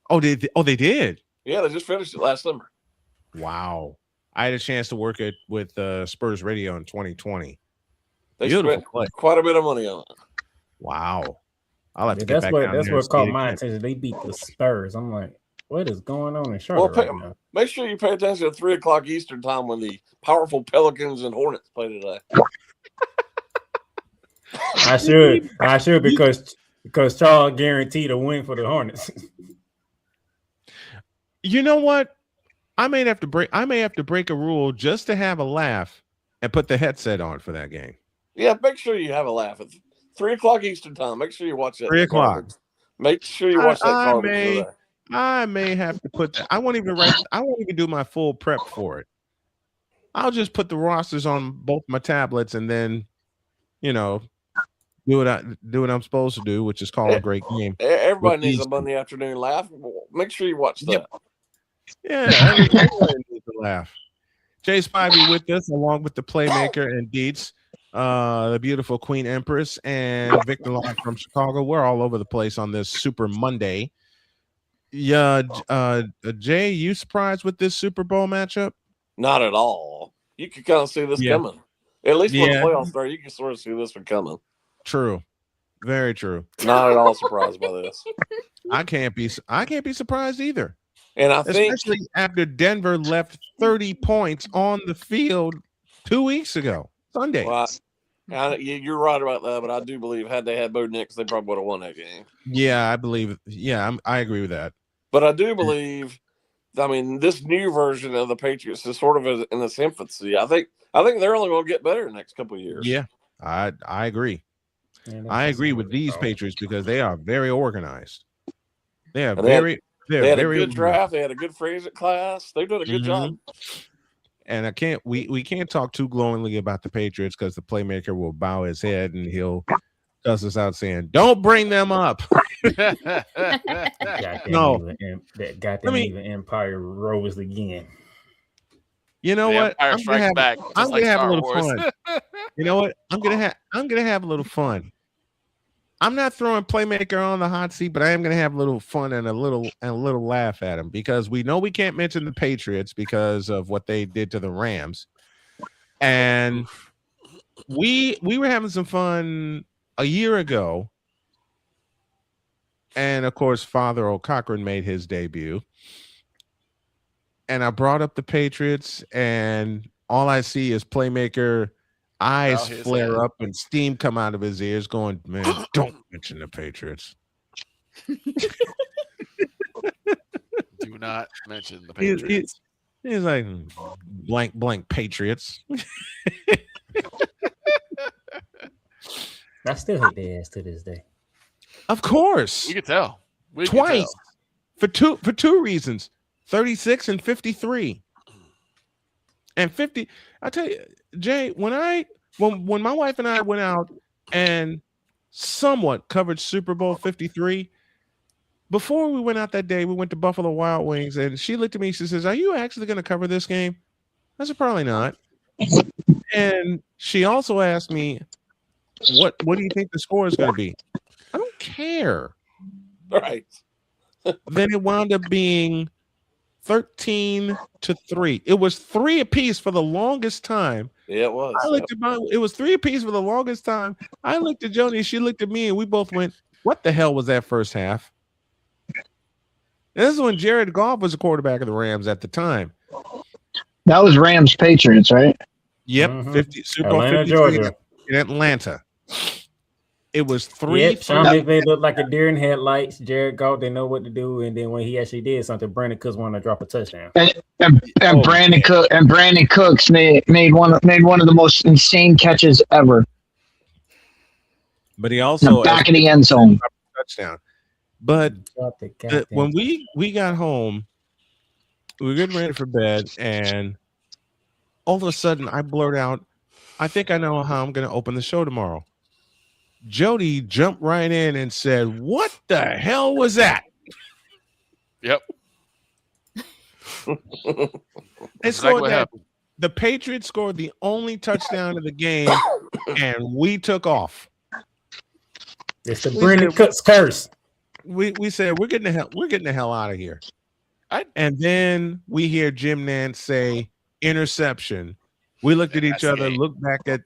Oh, they did. Yeah, they just finished it last summer. Wow. I had a chance to work with Spurs Radio in 2020. They spent quite a bit of money on it. Wow. I'll have to get back down there. That's what caught my attention. They beat the Spurs. I'm like, what is going on in Charlotte right now? Make sure you pay attention at 3:00 Eastern time when the powerful Pelicans and Hornets play today. I should because Charles guaranteed a win for the Hornets. You know what? I may have to break a rule just to have a laugh and put the headset on for that game. Yeah, make sure you have a laugh at 3:00 Eastern time. Make sure you watch that. 3:00. Make sure you watch that. I may have to put that. I won't even do my full prep for it. I'll just put the rosters on both my tablets and then, do what I'm supposed to do, which is call a great game. Everybody needs a Monday afternoon laugh. Make sure you watch that. Yep. Yeah, everybody needs a laugh. Jay Spivey with us, along with the Playmaker and Deets, the beautiful Queen Empress, and Victor Live from Chicago. We're all over the place on this Super Monday. Yeah, Jay, you surprised with this Super Bowl matchup? Not at all. You can kind of see this coming. At least when the playoffs start, you can sort of see this one coming. True. Very true. Not at all surprised by this. I can't be surprised either. And I think, especially after Denver left 30 points on the field 2 weeks ago, Sunday. Well, you're right about that, but I do believe had they had Bo Nix, they probably would have won that game. Yeah, I believe. Yeah, I agree with that. But I do believe, this new version of the Patriots is sort of in its infancy. I think they're only going to get better in the next couple of years. Yeah, I agree. I agree with these Patriots because they are very organized. They had a good draft. They had a good free agent class. They've done a good job. And we can't talk too glowingly about the Patriots because the Playmaker will bow his head and he'll cuss us out saying, "Don't bring them up." Even Empire rose again. You know what? I'm gonna have a little fun. You know what? I'm gonna have a little fun. I'm not throwing Playmaker on the hot seat, but I am gonna have a little fun and a little laugh at him because we know we can't mention the Patriots because of what they did to the Rams. And we were having some fun a year ago. And of course, Father O'Cochran made his debut. And I brought up the Patriots, and all I see is Playmaker eyes flare up and steam come out of his ears going, man, don't mention the Patriots. Do not mention the Patriots. He's like, blank Patriots. I still hate their ass to this day. Of course. We could tell. Twice. For two reasons. 36 and 53. And 50. I tell you, Jay, when my wife and I went out and somewhat covered Super Bowl 53, before we went out that day, we went to Buffalo Wild Wings, and she looked at me, she says, "Are you actually going to cover this game?" I said, "Probably not." And she also asked me, what do you think the score is going to be? I don't care. Right. Then it wound up being 13-3. It was 3 apiece for the longest time. Yeah, it was. It was 3 apiece for the longest time. I looked at Joni, she looked at me, and we both went, "What the hell was that first half?" And this is when Jared Goff was the quarterback of the Rams at the time. That was Rams Patriots, right? Yep, 50 Super Bowl 53 Georgia. in Atlanta. It was 3. Yep, Sean McVay looked like a deer in headlights. Jared Goff didn't know what to do, and then when he actually did something, Brandon Cooks wanted to drop a touchdown. And Brandon Cooks made one of the most insane catches ever. But he also back in the end zone touchdown. But when we got home, we were getting ready for bed, and all of a sudden I blurt out, "I think I know how I'm going to open the show tomorrow." Jody jumped right in and said, "What the hell was that?" Yep. Exactly what happened. The Patriots scored the only touchdown of the game, and we took off. It's the Brandon Cooks curse. We said we're getting the hell out of here. And then we hear Jim Nantz say interception. We looked at each other, looked back at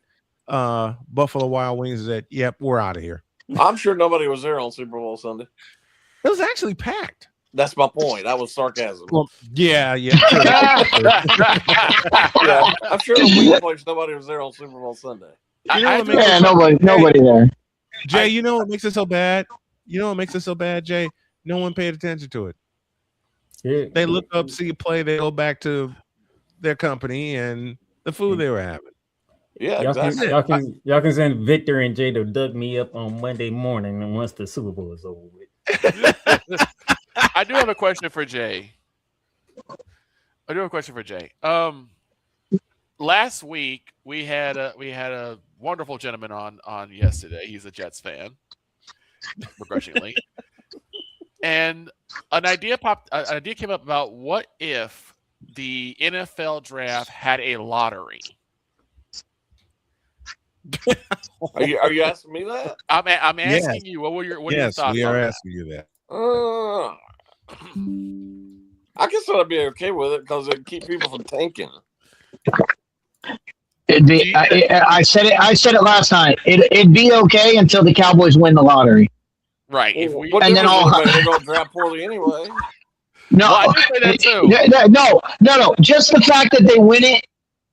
Buffalo Wild Wings, and said, "Yep, we're out of here." I'm sure nobody was there on Super Bowl Sunday. It was actually packed. That's my point. That was sarcasm. Well, yeah. Yeah, I'm sure in the place nobody was there on Super Bowl Sunday. Nobody there. Jay, you know what makes it so bad? Jay? No one paid attention to it. Yeah. They look up, see a play, they go back to their company and the food they were having. Yeah, exactly. Y'all can send Victor and Jay to dug me up on Monday morning, and once the Super Bowl is over with. I do have a question for Jay. Last week we had a wonderful gentleman on yesterday. He's a Jets fan, begrudgingly. And an idea came up about what if the NFL draft had a lottery. Are you asking me that? I'm asking you. What are your thoughts? Yes, we are asking you that. I guess I'd be okay with it because it'd keep people from tanking. It'd be. I said it last night. It'd be okay until the Cowboys win the lottery. Right. They're going to draft poorly anyway. No, I did say that too. No. Just the fact that they win it,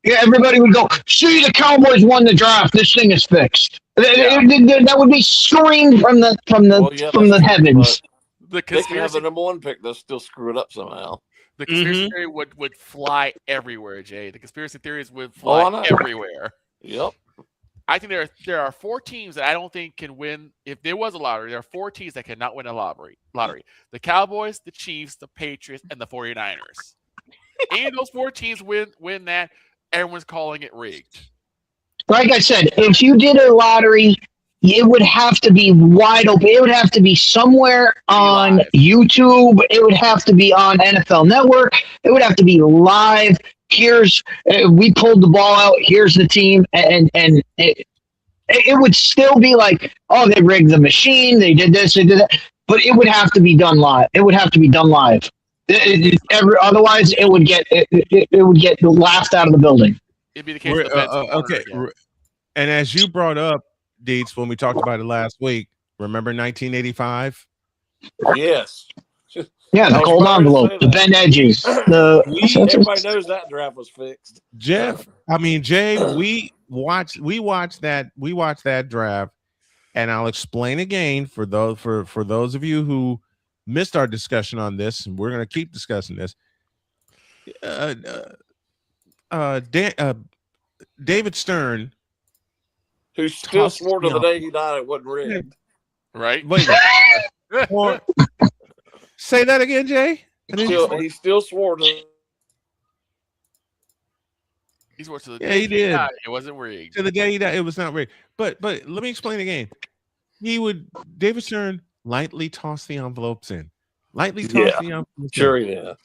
everybody would go, "See, the Cowboys won the draft. This thing is fixed." Yeah. That would be screamed from the heavens. They can have the number 1 pick. They'll still screw it up somehow. The conspiracy theory would fly everywhere, Jay. The conspiracy theories would fly everywhere. Yep. I think there are 4 teams that I don't think can win. If there was a lottery, there are 4 teams that cannot win a lottery. The Cowboys, the Chiefs, the Patriots, and the 49ers. Any of those 4 teams win that, everyone's calling it rigged. Like I said, if you did a lottery, it would have to be wide open. It would have to be somewhere on YouTube. It would have to be on NFL Network. It would have to be live. we pulled the ball out. Here's the team, and it would still be like, oh, they rigged the machine, they did this, they did that, but it would have to be done live. It would have to be done live. Otherwise, it would get laughed out of the building. It'd be the case. Okay, and as you brought up, Deets, when we talked about it last week, remember 1985? Yes. Yeah, the cold envelope, the bent edges. Everybody knows that draft was fixed. Jay, we watched that draft, and I'll explain again for those of you who missed our discussion on this, and we're going to keep discussing this. David Stern, who still swore to the day he died it wasn't rigged. Right? Wait. Say that again, Jay. He still swore to. He swore to the Yeah, day he did. died, it wasn't rigged. To the day he died, it was not rigged. But let me explain again. David Stern lightly toss the envelopes in. Lightly toss the envelopes sure in. He did.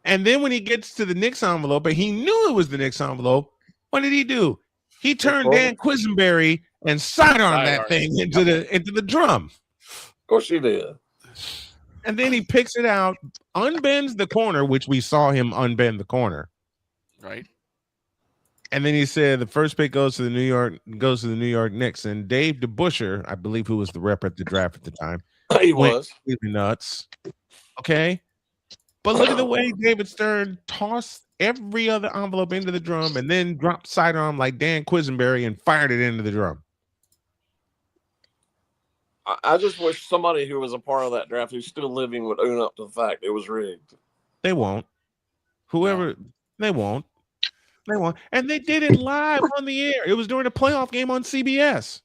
And then when he gets to the Knicks envelope, and he knew it was the Knicks envelope, what did he do? He turned Dan Quisenberry and sidearmed that thing into the drum. Of course he did. And then he picks it out, unbends the corner, which we saw him unbend the corner. Right. And then he said the first pick goes to the New York Knicks. And Dave DeBuscher, I believe, who was the rep at the draft at the time, he was completely nuts. Okay. But look at the way David Stern tossed every other envelope into the drum and then dropped sidearm like Dan Quisenberry and fired it into the drum. I just wish somebody who was a part of that draft who's still living would own up to the fact it was rigged. They won't. They won't. And they did it live on the air. It was during a playoff game on CBS.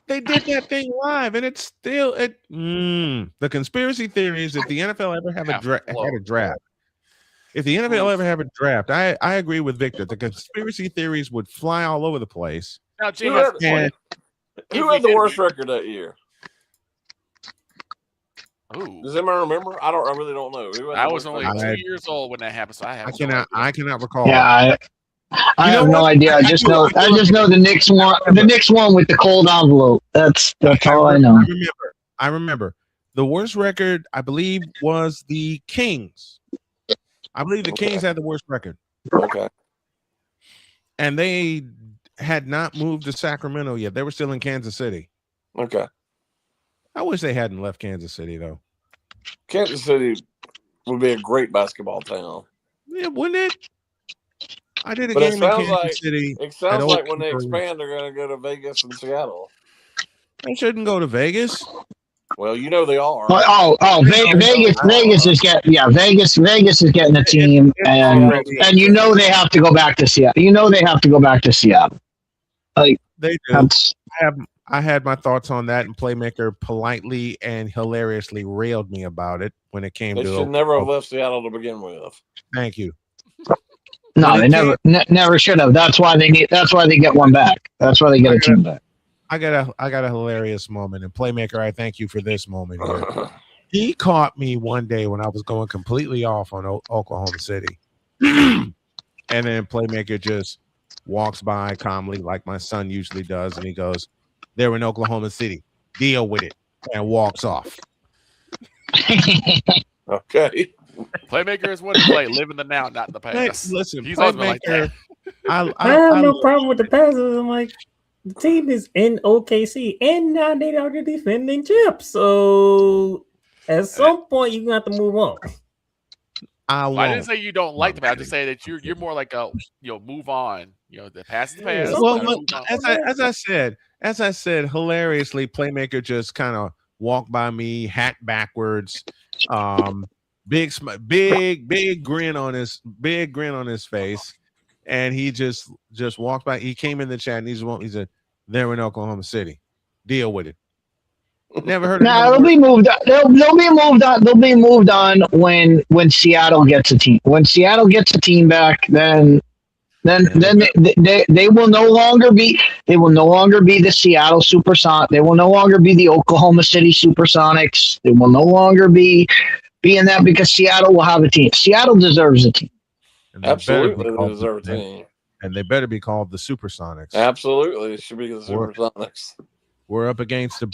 They did that thing live, and it's still the conspiracy theory is if the NFL ever had a draft. If the NFL ever have a draft, I agree with Victor. The conspiracy theories would fly all over the place. Now, Jay, who had the worst record that year? Ooh. Does anybody remember? I really don't know. I was only 2 years old when that happened, so I cannot recall. Yeah, I have no idea. I just know the Knicks won. The Knicks won with the cold envelope. That's all I know. I remember the worst record. I believe was the Kings. I believe the Kings had the worst record. Okay. And they had not moved to Sacramento yet. They were still in Kansas City. Okay. I wish they hadn't left Kansas City though. Kansas City would be a great basketball town. Yeah, wouldn't it? I did a but game in Kansas City. It sounds like when they expand, they're going to go to Vegas and Seattle. They shouldn't go to Vegas. Well, you know they are. Vegas is getting Vegas is getting a team, and you know they have to go back to Seattle. Like they do. I had my thoughts on that, and Playmaker politely and hilariously railed me about it when it came to. They should never have left Seattle to begin with. Thank you. No, they never should have. That's why they get one back. That's why they get a team back. I got a hilarious moment, and Playmaker, I thank you for this moment here. He caught me one day when I was going completely off on Oklahoma City, and then Playmaker just walks by calmly, like my son usually does, and he goes, "They're in Oklahoma City. Deal with it," and walks off. Okay. Playmaker is what he play. Live in the now, not in the past. Hey, listen, he's always been like that. I have no problem with the passes. I'm like, the team is in OKC, and now they are the defending champs. So at some point, you're gonna have to move on. I didn't say you don't like them. I just say that you're more like move on. The past is past. Well, as I said, hilariously, Playmaker just kind of walked by me, hat backwards, big grin on his face, and he just walked by. He came in the chat and he said, "They're in Oklahoma City. Deal with it." Never heard of it. They'll be moved on. They'll be moved on when Seattle gets a team. When Seattle gets a team back, then they will no longer be the Seattle Supersonics. They will no longer be the Oklahoma City Supersonics. They will no longer be in that because Seattle will have a team. Seattle deserves a team. And Absolutely, they deserve a team. And they better be called the Supersonics. Absolutely, it should be the Supersonics. We're up against the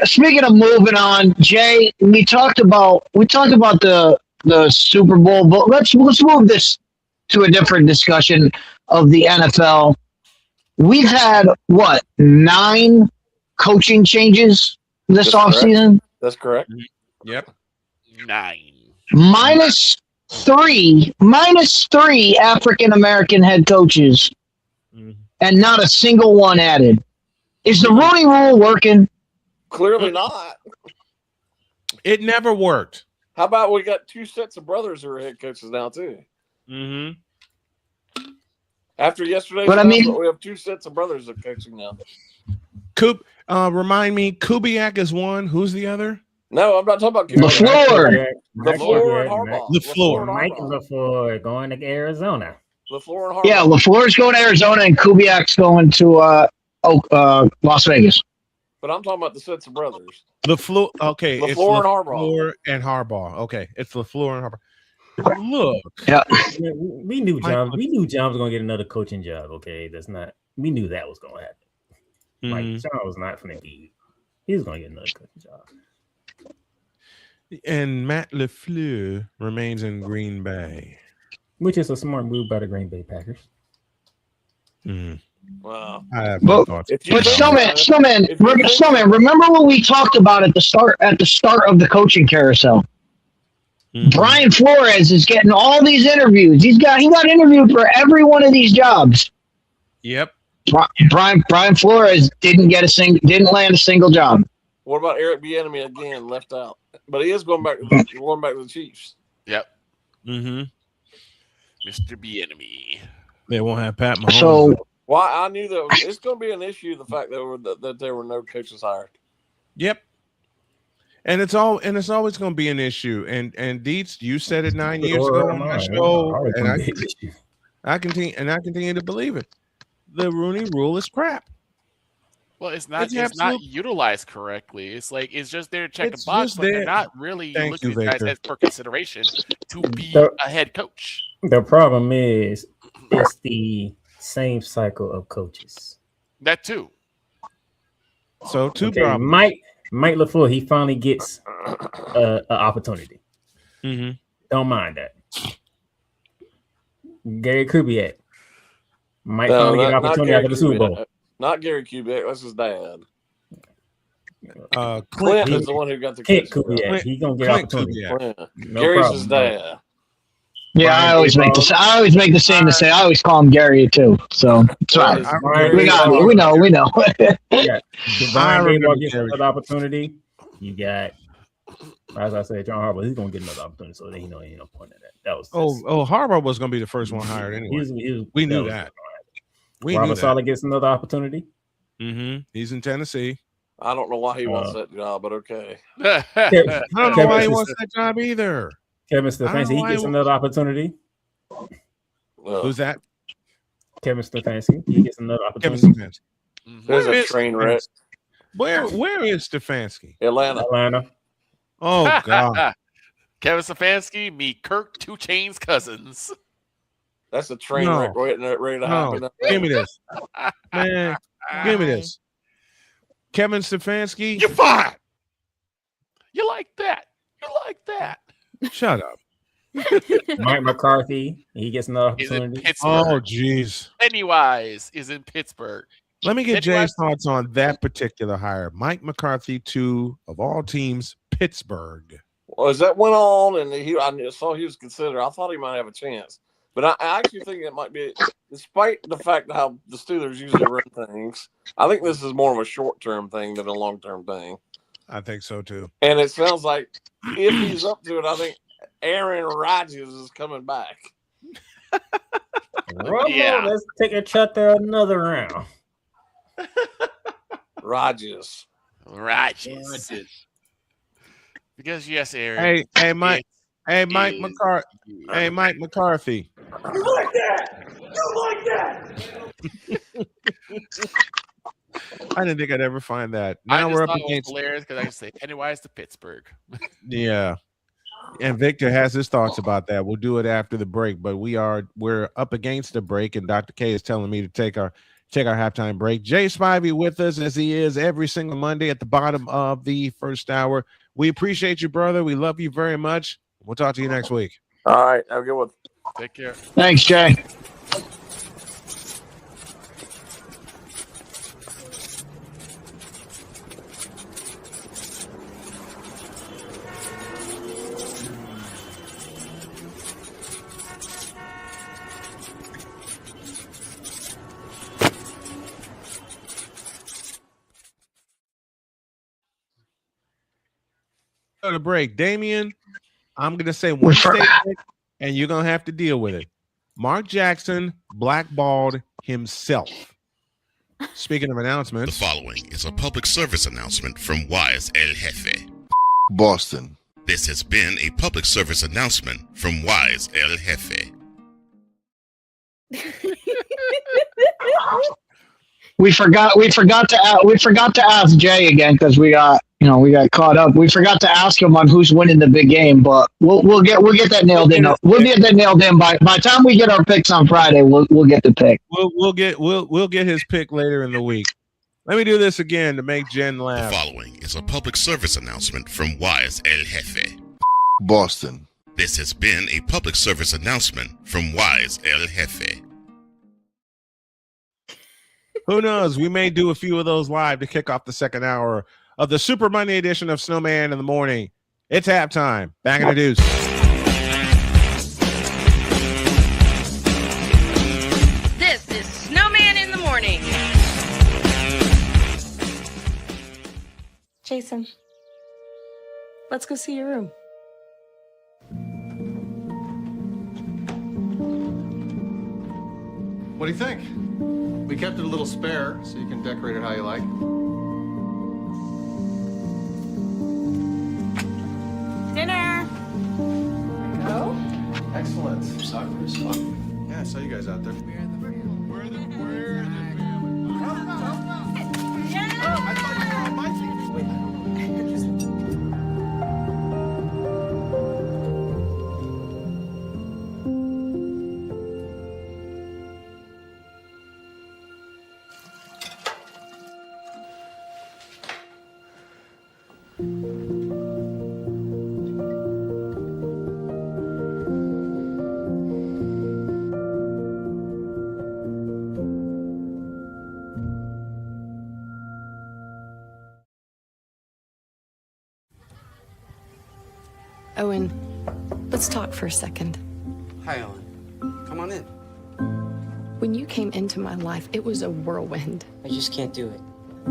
Speaking of moving on, Jay, we talked about the Super Bowl, but let's move this to a different discussion of the NFL. We've had 9 coaching changes this offseason? That's correct. Yep. 9. Minus three African American head coaches, and not a single one added. Is the Rooney Rule working? Clearly not. It never worked. How about we got 2 sets of brothers who are head coaches now too? After yesterday's, we have 2 sets of brothers that are coaching now. Remind me, Kubiak is one. Who's the other? No, I'm not talking about LaFleur. LaFleur and Harbaugh. Mike LaFleur going to Arizona. LaFleur and Harbaugh. Yeah, LaFleur's going to Arizona and Kubiak's going to Las Vegas. But I'm talking about the sets of brothers. LaFleur. Okay, LaFleur it's and Harbaugh. And Harbaugh. Okay, it's LaFleur and Harbaugh. Look, yeah, we knew John. We knew John was going to get another coaching job. Okay, that's not. We knew that was going to happen. Like John was not going to be. He was going to get another coaching job. And Matt LaFleur remains in Green Bay, which is a smart move by the Green Bay Packers. Wow. I have no thoughts. But Snowman, remember what we talked about at the start of the coaching carousel? Brian Flores is getting all these interviews. He got interviewed for every one of these jobs. Yep. Brian Flores didn't land a single job. What about Eric Bieniemy again? Left out, but he is going back to the Chiefs. Yep. Mm-hmm. Mr. Bieniemy. They won't have Pat Mahomes. So, well, I knew that it's going to be an issue. The fact that there were no coaches hired. Yep. And it's always going to be an issue. And Dietz, you said it 9 years ago on my show, and I continue to believe it. The Rooney Rule is crap. Well, it's not utilized correctly. It's just there to check the box, but they're not really looking at guys for consideration to be a head coach. The problem is it's the same cycle of coaches. That too. So problems. Mike LaFleur, he finally gets an opportunity. Don't mind that. Gary Kubiak might finally get an opportunity after the Super Bowl. Not Gary Kubiak. That's his dad. Clint is the one who got the Kubiak. He's gonna get an opportunity. Gary's his dad. Yeah, I always make the same mistake. I always call him Gary too. So it's fine. We know. Yeah, Brian Daboll gets another opportunity. You got, as I said, John Harbaugh. He's gonna get another opportunity. So he ain't no point in that. That was Harbaugh was gonna be the first one hired anyway. We knew that. Robert Saleh gets another opportunity. He's in Tennessee. I don't know why he wants that job, but okay. I don't know why he wants that job either. Kevin Stefanski, he gets another opportunity. Who's that? Kevin Stefanski, he gets another opportunity. There's a train wreck. Where is Stefanski? Atlanta. Oh God. Kevin Stefanski, meet Kirk 2 Chainz Cousins. That's a train wreck ready to happen. Give me this. Man, give me this. Kevin Stefanski. You're fired. You like that. Shut up. Mike McCarthy, he gets another opportunity. Oh, jeez. Pennywise is in Pittsburgh. Let me get Jay's thoughts on that particular hire. Mike McCarthy to, of all teams, Pittsburgh. Well, as that went on, and I saw he was considered, I thought he might have a chance. But I actually think it might be, despite the fact that how the Steelers usually run things, I think this is more of a short-term thing than a long-term thing. I think so, too. And it sounds like if he's up to it, I think Aaron Rodgers is coming back. Let's take a shot there another round. Rodgers. Because, yes, Aaron. Hey, Mike. Hey, Mike McCarthy. Hey, Mike McCarthy. You like that? I didn't think I'd ever find that. Now we're up against hilarious because I can say Pennywise to Pittsburgh. Yeah. And Victor has his thoughts about that. We'll do it after the break, but we're up against the break, and Dr. K is telling me to take our halftime break. Jay Spivey with us as he is every single Monday at the bottom of the first hour. We appreciate you, brother. We love you very much. We'll talk to you next week. All right. Have a good one. Take care. Thanks, Jay. Go to break. Damien, I'm going to say one statement, and you're going to have to deal with it. Mark Jackson blackballed himself. Speaking of announcements. The following is a public service announcement from Wise El Jefe. Boston. This has been a public service announcement from Wise El Jefe. We forgot to ask Jay again because we got caught up. We forgot to ask him on who's winning the big game, but we'll get that nailed in. We'll get that nailed in by the time we get our picks on Friday. We'll get the pick. We'll get his pick later in the week. Let me do this again to make Jen laugh. The following is a public service announcement from Wise El Jefe. Boston. This has been a public service announcement from Wise El Jefe. Who knows? We may do a few of those live to kick off the second hour of the Super Monday edition of Snowman in the Morning. It's halftime. Back in the deuce. This is Snowman in the Morning. Jason, let's go see your room. What do you think? We kept it a little spare, so you can decorate it how you like. Dinner. Go. Excellent. Soccer is fun. Yeah, I saw you guys out there. Where are the family? I thought you were on my team. Owen, let's talk for a second. Hi, Ellen. Come on in. When you came into my life, it was a whirlwind. I just can't do it.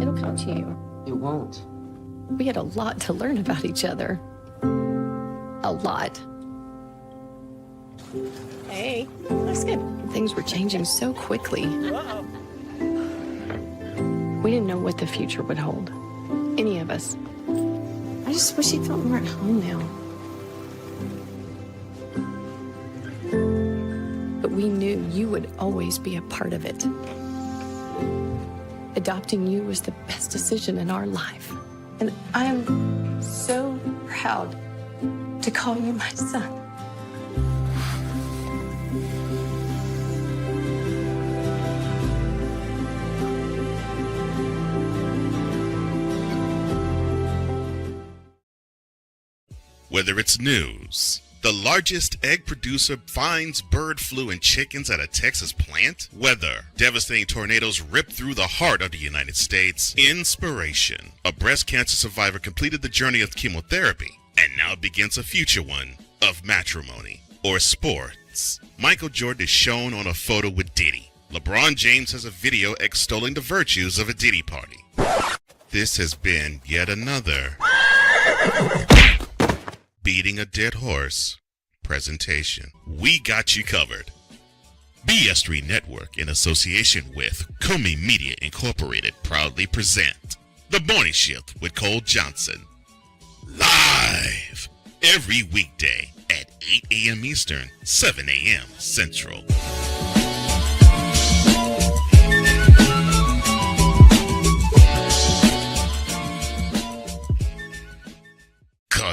It'll come to you. It won't. We had a lot to learn about each other. A lot. Hey, looks good. Things were changing so quickly. We didn't know what the future would hold. Any of us. I just wish he felt more at home now. But we knew you would always be a part of it. Adopting you was the best decision in our life. And I'm so proud to call you my son. Whether it's news, the largest egg producer finds bird flu in chickens at a Texas plant, weather, devastating tornadoes rip through the heart of the United States, inspiration, a breast cancer survivor completed the journey of chemotherapy, and now begins a future one of matrimony or sports. Michael Jordan is shown on a photo with Diddy. LeBron James has a video extolling the virtues of a Diddy party. This has been yet another beating a dead horse presentation. We got you covered. BS3 Network, in association with Comey Media Incorporated, proudly present The Morning Shift with Cole Johnson. Live every weekday at 8 a.m. Eastern, 7 a.m. Central.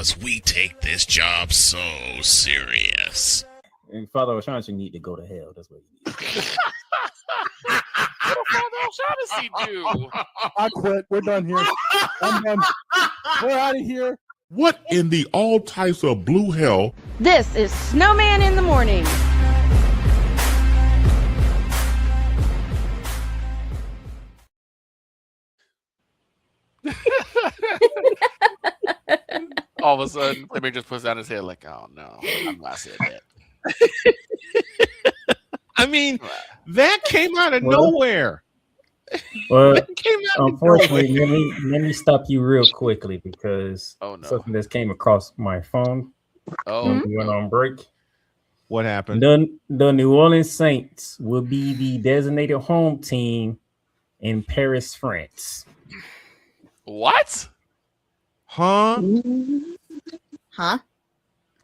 because we take this job so serious. And Father O'Shaughnessy need to go to hell. That's what he needs. What did Father O'Shaughnessy do? I quit. We're done here. I'm done. We're out of here. What in the all types of blue hell? This is Snowman in the Morning. All of a sudden, Playmaker just puts down his head like, "Oh no, I'm not saying that." I mean, that came out of nowhere. Well, That came out of unfortunately, nowhere. let me stop you real quickly because something that came across my phone when we went on break. What happened? The New Orleans Saints will be the designated home team in Paris, France. What? Huh? Huh?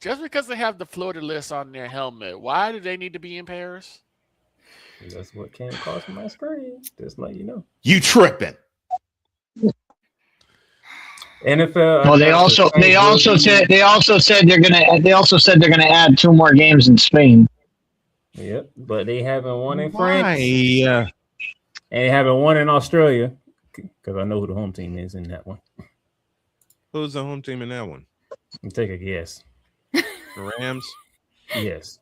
Just because they have the Florida list on their helmet, why do they need to be in Paris? That's what came across my screen. Just let you know. You tripping? NFL. Well, they also said they're gonna add 2 more games in Spain. Yep, but they haven't won in Why? France. And they haven't won in Australia because I know who the home team is in that one. Who's the home team in that one? Take a guess. The Rams? Yes.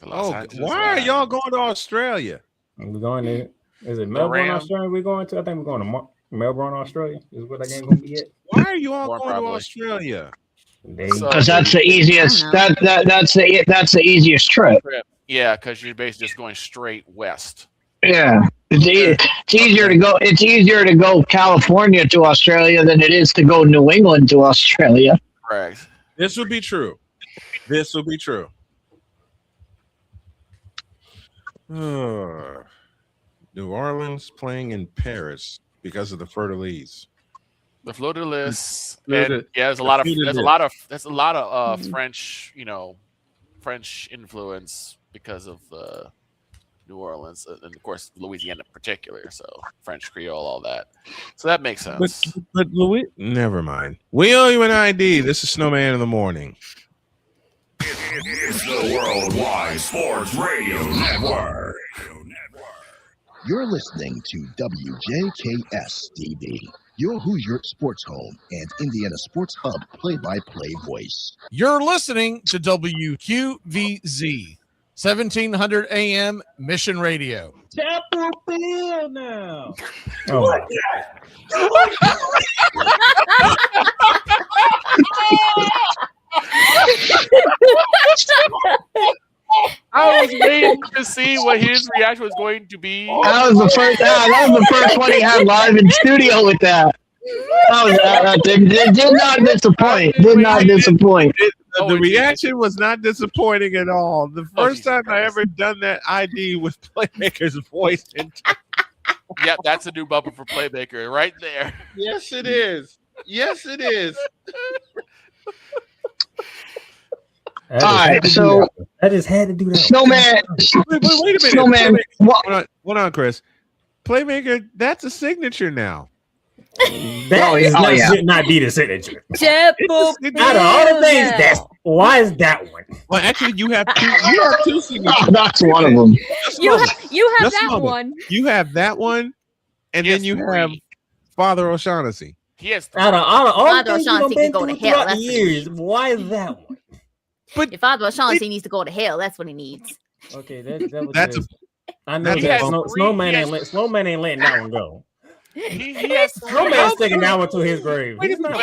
Oh, why are y'all going to Australia? We're going to. Is it Melbourne, Rams? Australia? We're going to. I think we're going to Melbourne, Australia. Is where that game going to be at. Why are you all More going probably. to Australia? Because that's the easiest. That's the easiest trip. Yeah, because you're basically just going straight west. Yeah, it's easier to go. It's easier to go California to Australia than it is to go New England to Australia. Correct. This would be true. This will be true. New Orleans playing in Paris because of the Fleur-de-Lis. The Florida list. Florida- And, yeah, there's a lot of Mm-hmm. French, French influence because of New Orleans and of course Louisiana in particular. So French Creole, all that. So that makes sense. But Louis, never mind. We owe you an ID. This is Snowman in the Morning. It's the Worldwide Sports Radio Network. You're listening to WJKS-TV, your Hoosier Sports Home and Indiana Sports Hub play-by-play voice. You're listening to WQVZ, 1700 AM Mission Radio. Tampa Bay now. Oh my I was waiting to see what his reaction was going to be. That was the first one he had live in studio with that. It did not disappoint. Did not disappoint. The reaction was not disappointing at all. The first time I ever done that ID with Playmaker's voice. Yep, that's a new bumper for Playmaker right there. Yes, it is. Yes, it is. All right, so I just had to do that. Snowman. Wait a minute. Snowman. Hold on, Chris. Playmaker, that's a signature now. That should not be the signature. Out of all the things, why is that one? Well, actually, you have two signatures. That's one of them. You have that one. You have that one, and then you have Father O'Shaughnessy. He has out of all Father things you've O'Shaughnessy been can go to through hell. throughout That's the what he years, needs. why is that one? If Father O'Shaughnessy needs to go to hell, that's what he needs. Okay, that That's was I know that's that Snowman ain't letting that one go. He has Snowman's taking that one to his grave. Wait a minute.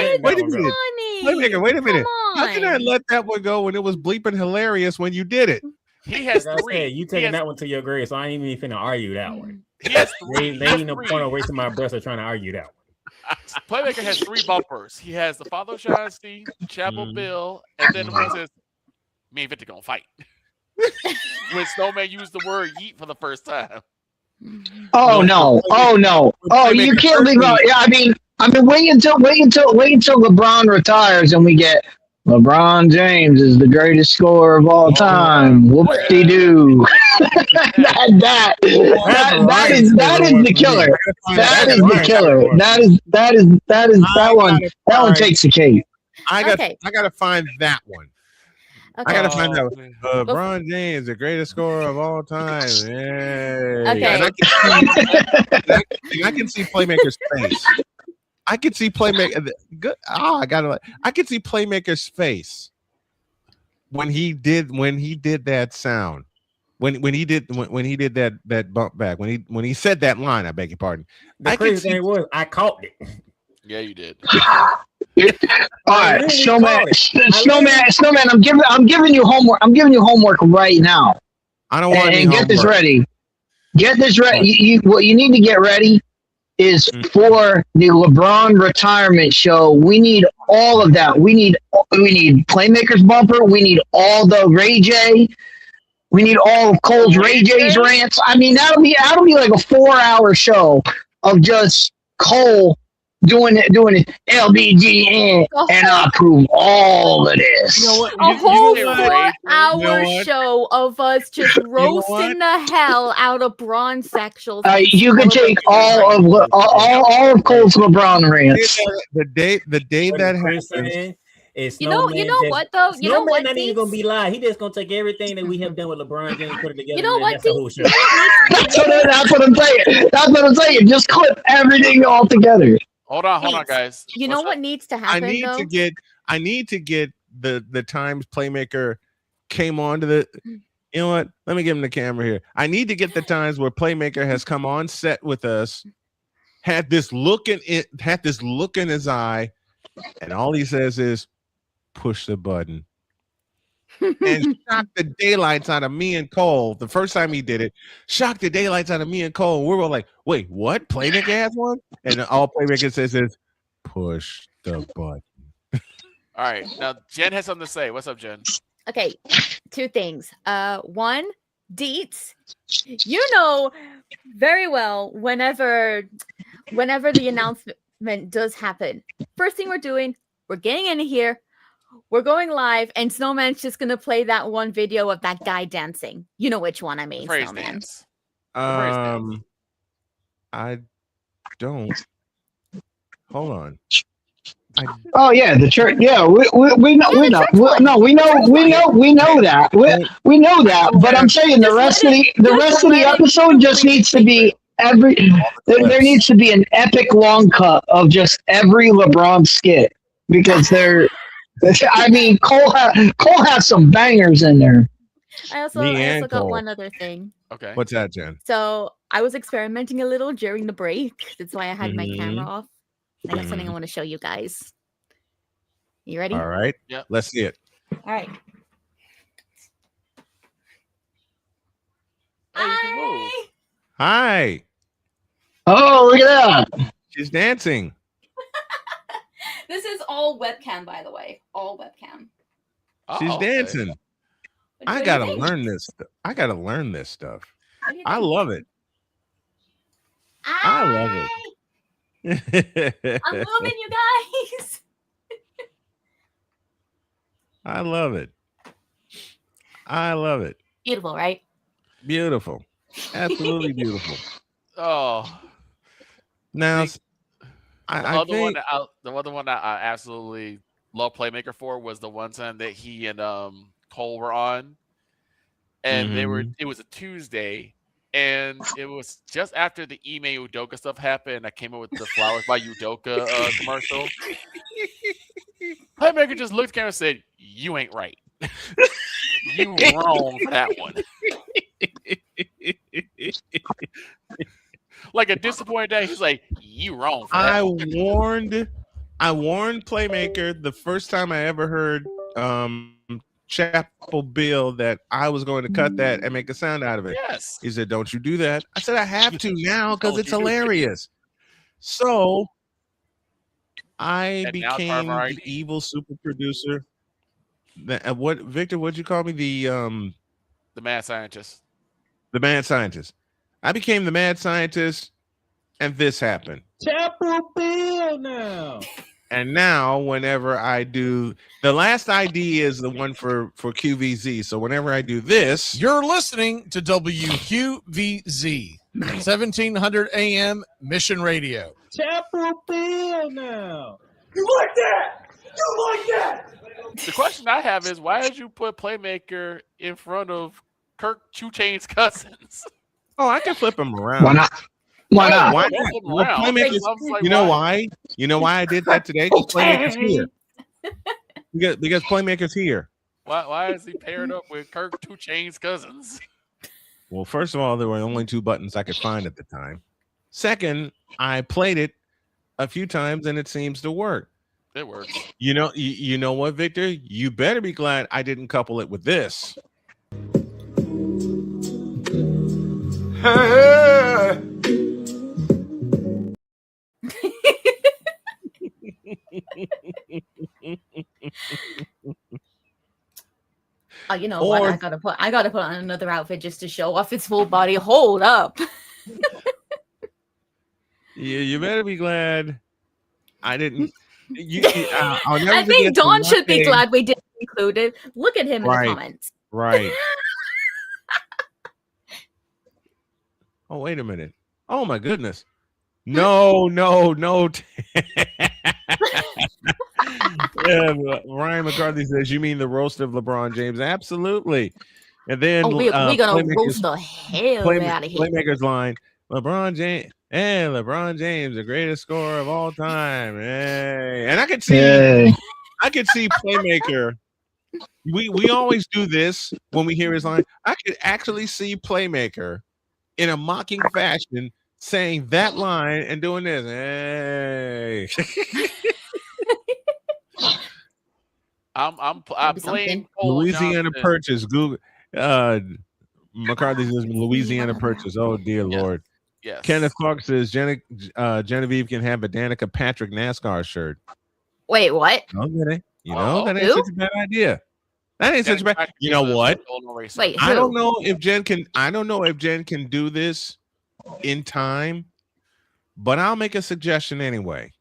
Playmaker, wait a minute. How can I let that one go when it was bleeping hilarious when you did it? He has Like I three. said, you taking that one to your grave, so I ain't even finna argue that one. He has They ain't no point of wasting my breath of trying to argue that one. Playmaker has 3 bumpers. He has the Father O'Shaughnessy, Chapel Bill, and then the one says, "Me and Victor gonna fight." When Snowman used the word "yeet" for the first time. Oh no! Oh, you can't leave out. Yeah, I mean, wait until LeBron retires and we get LeBron James is the greatest scorer of all time. Whoop-de-doo. that is the killer. That is the killer. That one takes the cake. I got to find that one. Okay. I got to find that one. LeBron James, the greatest scorer of all time. Yay. Okay. And I can see Playmaker's face. I could see Playmaker. I could see Playmaker's face when he did that sound. When he did that bump back. When he said that line, I beg your pardon. The crazy thing was I caught it. Yeah, you did. All right, Snowman. I'm giving you homework. I'm giving you homework right now. I don't want and get this ready. Get this ready. What you need to get ready is for the LeBron retirement show. We need all of that. We need Playmaker's bumper. We need all the Ray J. We need all of Cole's Ray J's rants. I mean, that'll be like a 4-hour show of just Cole doing it, LBGN, and I prove all of this. You know what? A whole 4-hour show of us just roasting the hell out of bronze sexuals. You could take all of Cole's LeBron rants. The day that happens. You know what though? You know what? Not even gonna be live. He just gonna take everything that we have done with LeBron James, put it together. You know what? That's the whole show. That's what I'm saying. That's what I'm saying. Just clip everything all together. Hold on, guys. You know what needs to happen? I need to get the times Playmaker came on to the. You know what? Let me give him the camera here. I need to get the times where Playmaker has come on set with us, had this look in his eye, and all he says is, "Push the button," and shocked the daylights out of me and Cole. The first time he did it, shocked the daylights out of me and Cole. We were like, "Wait, what? Playmaker has one?" And all Playmaker says is, "Push the button." All right, now Jen has something to say. What's up, Jen? Okay, 2 things. One, Deets, you know very well whenever the announcement does happen, first thing we're doing, we're getting in here, we're going live, and Snowman's just gonna play that one video of that guy dancing. You know which one I mean, Snowman. I don't. Hold on. Oh yeah, the church. Yeah, we know that. We know that. But I'm saying the rest of the episode just needs to be there needs to be an epic long cut of just every LeBron skit because Cole has some bangers in there. I also got one other thing. Okay. What's that, Jen? So I was experimenting a little during the break. That's why I had my camera off. I got something I want to show you guys. You ready? All right. Yeah. Let's see it. All right. Hi. Oh, look at that. She's dancing. This is all webcam, by the way. All webcam. She's dancing. I gotta learn this. I gotta learn this stuff. I love it. I love it. I'm moving, you guys. I love it. I love it. Beautiful, right? Beautiful. Absolutely beautiful. Oh. Now, the other one that I absolutely love Playmaker for was the one time that he and Cole were on, and it was a Tuesday, and it was just after the Ime Udoka stuff happened. I came up with the Flowers by Udoka commercial. Playmaker just looked at the camera and said, "You ain't right. You wrong for that one." Like a disappointed day, he's like, "You wrong for that one." I warned Playmaker the first time I ever heard Chapel Bill that I was going to cut that and make a sound out of it. Yes. He said, "Don't you do that." I said, "I have to now because it's hilarious." So I became the evil super producer. What, Victor? What'd you call me? The mad scientist. The mad scientist. I became the mad scientist, and this happened. Chapel Bill now. And now, whenever I do, the last ID is the one for QVZ. So whenever I do this, you're listening to WQVZ 1700 AM Mission Radio. Chapel Bill now. You like that? The question I have is, why did you put Playmaker in front of Kirk 2 Chainz' cousins? Oh, I can flip him around. Why not? Why not? Why Don't flip him Well, around. Playmaker's- I was like, you know why? You know why I did that today? Because Playmaker's here. Because Playmaker's here. Why is he paired up with Kirk 2 Chainz' cousins? Well, first of all, there were only 2 buttons I could find at the time. Second, I played it a few times and it seems to work. It works. You know what, Victor? You better be glad I didn't couple it with this. Oh, you know what? I gotta put on another outfit just to show off its full body. Hold up. You better be glad I didn't. I think Dawn should be glad we didn't include it. Look at him in the comments. Right. Oh, wait a minute. Oh my goodness. No. Yeah, Ryan McCarthy says, you mean the roast of LeBron James? Absolutely. And then we're gonna roast the hell out of here. Playmaker's line, LeBron James, the greatest scorer of all time. Hey. And I could see Playmaker. We always do this when we hear his line. I could actually see Playmaker in a mocking fashion saying that line and doing this. Hey. I blame Cole Louisiana Johnson. Purchase. Google McCarthy says Louisiana Purchase. Oh dear Lord. Yes. Kenneth Clark says Genevieve can have a Danica Patrick NASCAR shirt. Wait, what? Okay. That ain't such a bad idea. That ain't such a bad. You know what? Wait, I don't know if Jen can do this in time, but I'll make a suggestion anyway.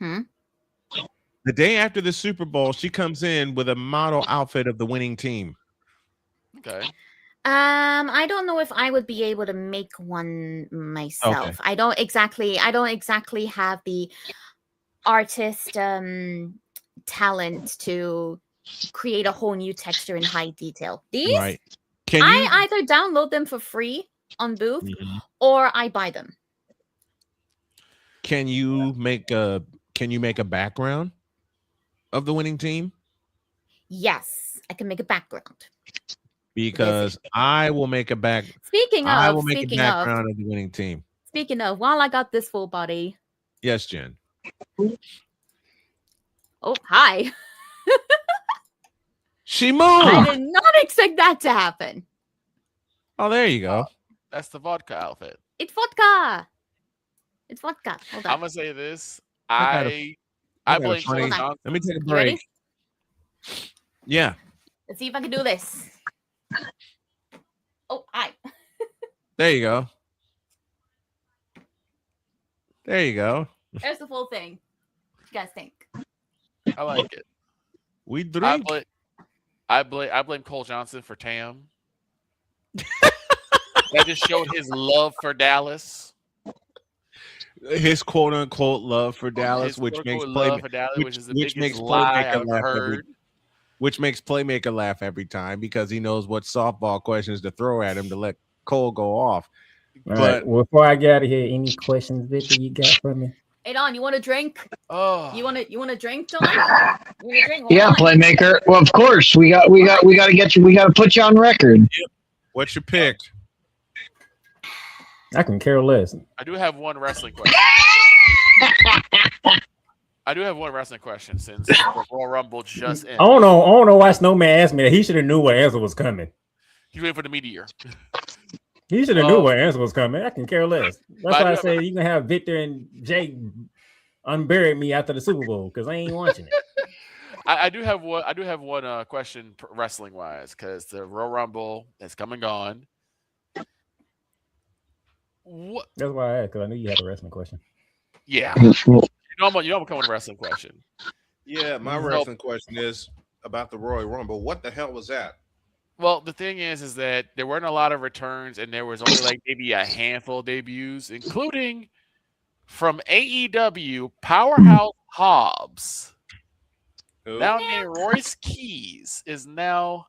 The day after the Super Bowl, she comes in with a model outfit of the winning team. Okay. I don't know if I would be able to make one myself. Okay. I don't exactly have the artist talent to create a whole new texture in high detail. These Right. I either download them for free on Booth or I buy them. Can you make a background of the winning team? Yes, I can make a background. Because I will make a background of the winning team. Speaking of, while I got this full body. Yes, Jen. Oh, hi. She moved. I did not expect that to happen. Oh, there you go. That's the vodka outfit. It's vodka. It's vodka. Hold on. I'm gonna say this. I blame Cole Johnson. Let me take a You ready? break. Yeah. Let's see if I can do this. Oh, hi. There you go. There you go. There's the full thing. What you guys think? I like it. We drink. I blame Cole Johnson for Tam. That just showed his love for Dallas. His quote unquote love for Dallas, which makes Playmaker laugh every time because he knows what softball questions to throw at him to let Cole go off. All right. Well, before I get out of here, any questions, Victor, you got for me? Hey Don, you want a drink? Oh, you want a drink, Don? You want a drink? Yeah, Playmaker. Well, of course we got to get you. We got to put you on record. Yep. What's your pick? I can care less. I do have one wrestling question. Since the Royal Rumble just ended. I don't know why Snowman asked me that. He should have knew what answer was coming. He's waiting for the meteor. He should have knew what answer was coming. I can care less. That's why I say you can have Victor and Jay unbury me after the Super Bowl because I ain't watching it. I do have one question wrestling wise because the Royal Rumble has come and gone. What? That's why I asked because I knew you had a wrestling question. Yeah, I'm coming with a wrestling question. Yeah, my wrestling question is about the Royal Rumble. What the hell was that? Well, the thing is that there weren't a lot of returns, and there was only like maybe a handful of debuts, including from AEW Powerhouse Hobbs. Now named Royce Keys is now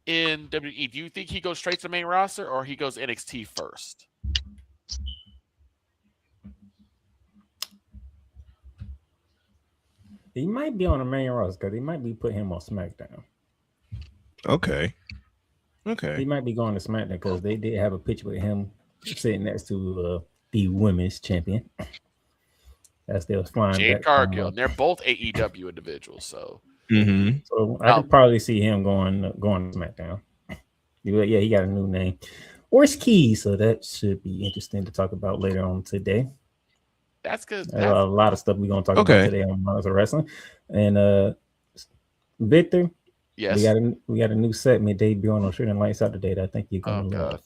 in WWE. Do you think he goes straight to the main roster or he goes NXT first? He might be on the main roster because he might be putting him on SmackDown. Okay. He might be going to SmackDown because they did have a picture with him sitting next to the women's champion. As they was flying Jade back Cargill. And they're both AEW individuals, so. So I could probably see him going to SmackDown. Yeah, he got a new name. Royce Keys, so that should be interesting to talk about later on today. That's good. A lot of stuff we're going to talk about today on Monsters of Wrestling. And Victor, yes, we got a new segment debuting on Shooting Lights Out today that I think you're going to love.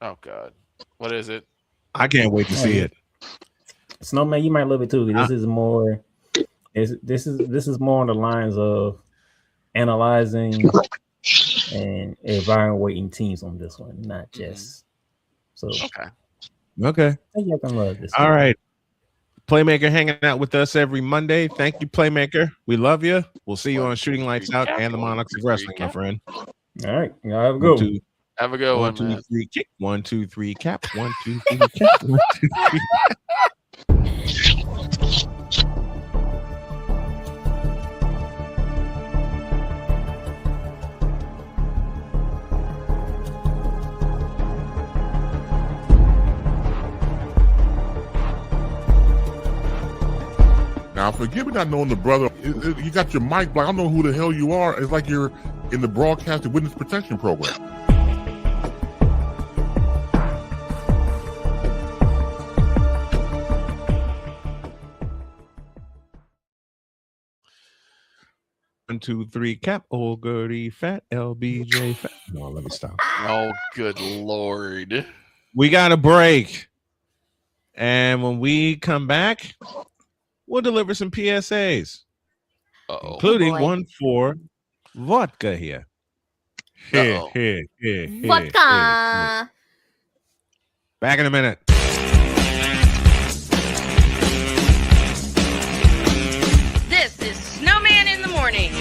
Oh, God. What is it? I can't wait to see it. Snowman, you might love it too. This is more. This is more on the lines of analyzing and evaluating teams on this one, not just. So Okay. I think y'all can love this. All right. Playmaker hanging out with us every Monday. Thank you, Playmaker. We love you. We'll see you on Shooting Lights Out and the Monarchs of Wrestling, my friend. All right. Y'all have a good one. Have a good one, 1, 2, man. 3, kick. 1, 2, 3, cap. 1, 2, 3, cap. 1, 2, 3. Now, forgive me not knowing the brother. You got your mic black. I don't know who the hell you are. It's like you're in the broadcasting witness protection program. One, 2, 3, cap. Old Gertie fat. LBJ fat. No, let me stop. Oh, good Lord. We got a break. And when we come back, we'll deliver some PSAs, including one for vodka here. Here. Vodka. Back in a minute. This is Snowman in the morning.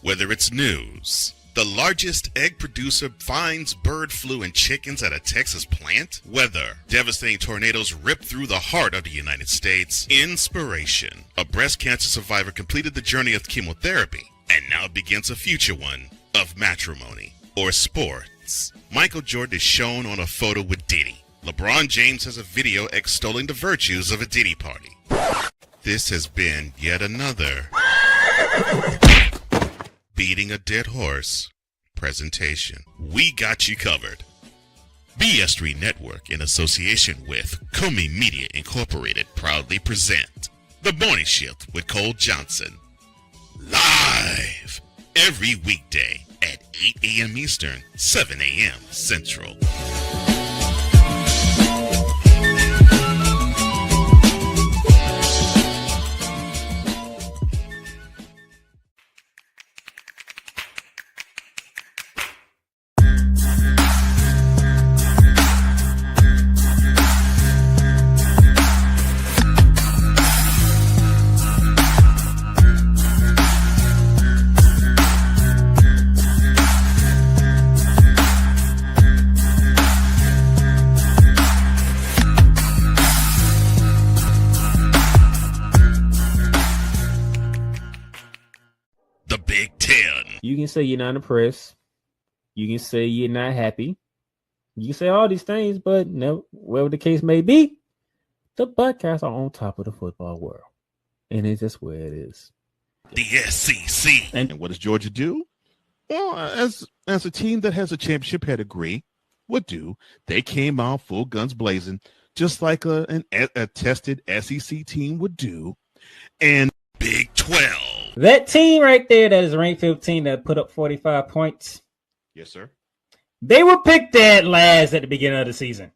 Whether it's news, the largest egg producer finds bird flu in chickens at a Texas plant, weather, devastating tornadoes rip through the heart of the United States, inspiration, a breast cancer survivor completed the journey of chemotherapy and now begins a future one of matrimony or sports. Michael Jordan is shown on a photo with Diddy. LeBron James has a video extolling the virtues of a Diddy party. This has been yet another Beating a Dead Horse presentation. We got you covered. BS3 Network, in association with Comey Media Incorporated, proudly present The Morning Shift with Cole Johnson. Live every weekday at 8 a.m. Eastern, 7 a.m. Central. You can say you're not impressed. You can say you're not happy. You can say all these things, but no, whatever the case may be, the Buckeyes are on top of the football world. And it's just where it is. The SEC. And what does Georgia do? Well, as a team that has a championship pedigree would do, they came out full guns blazing, just like a tested SEC team would do. And Big 12. That team right there that is ranked 15 that put up 45 points. Yes, sir. They were picked dead last at the beginning of the season.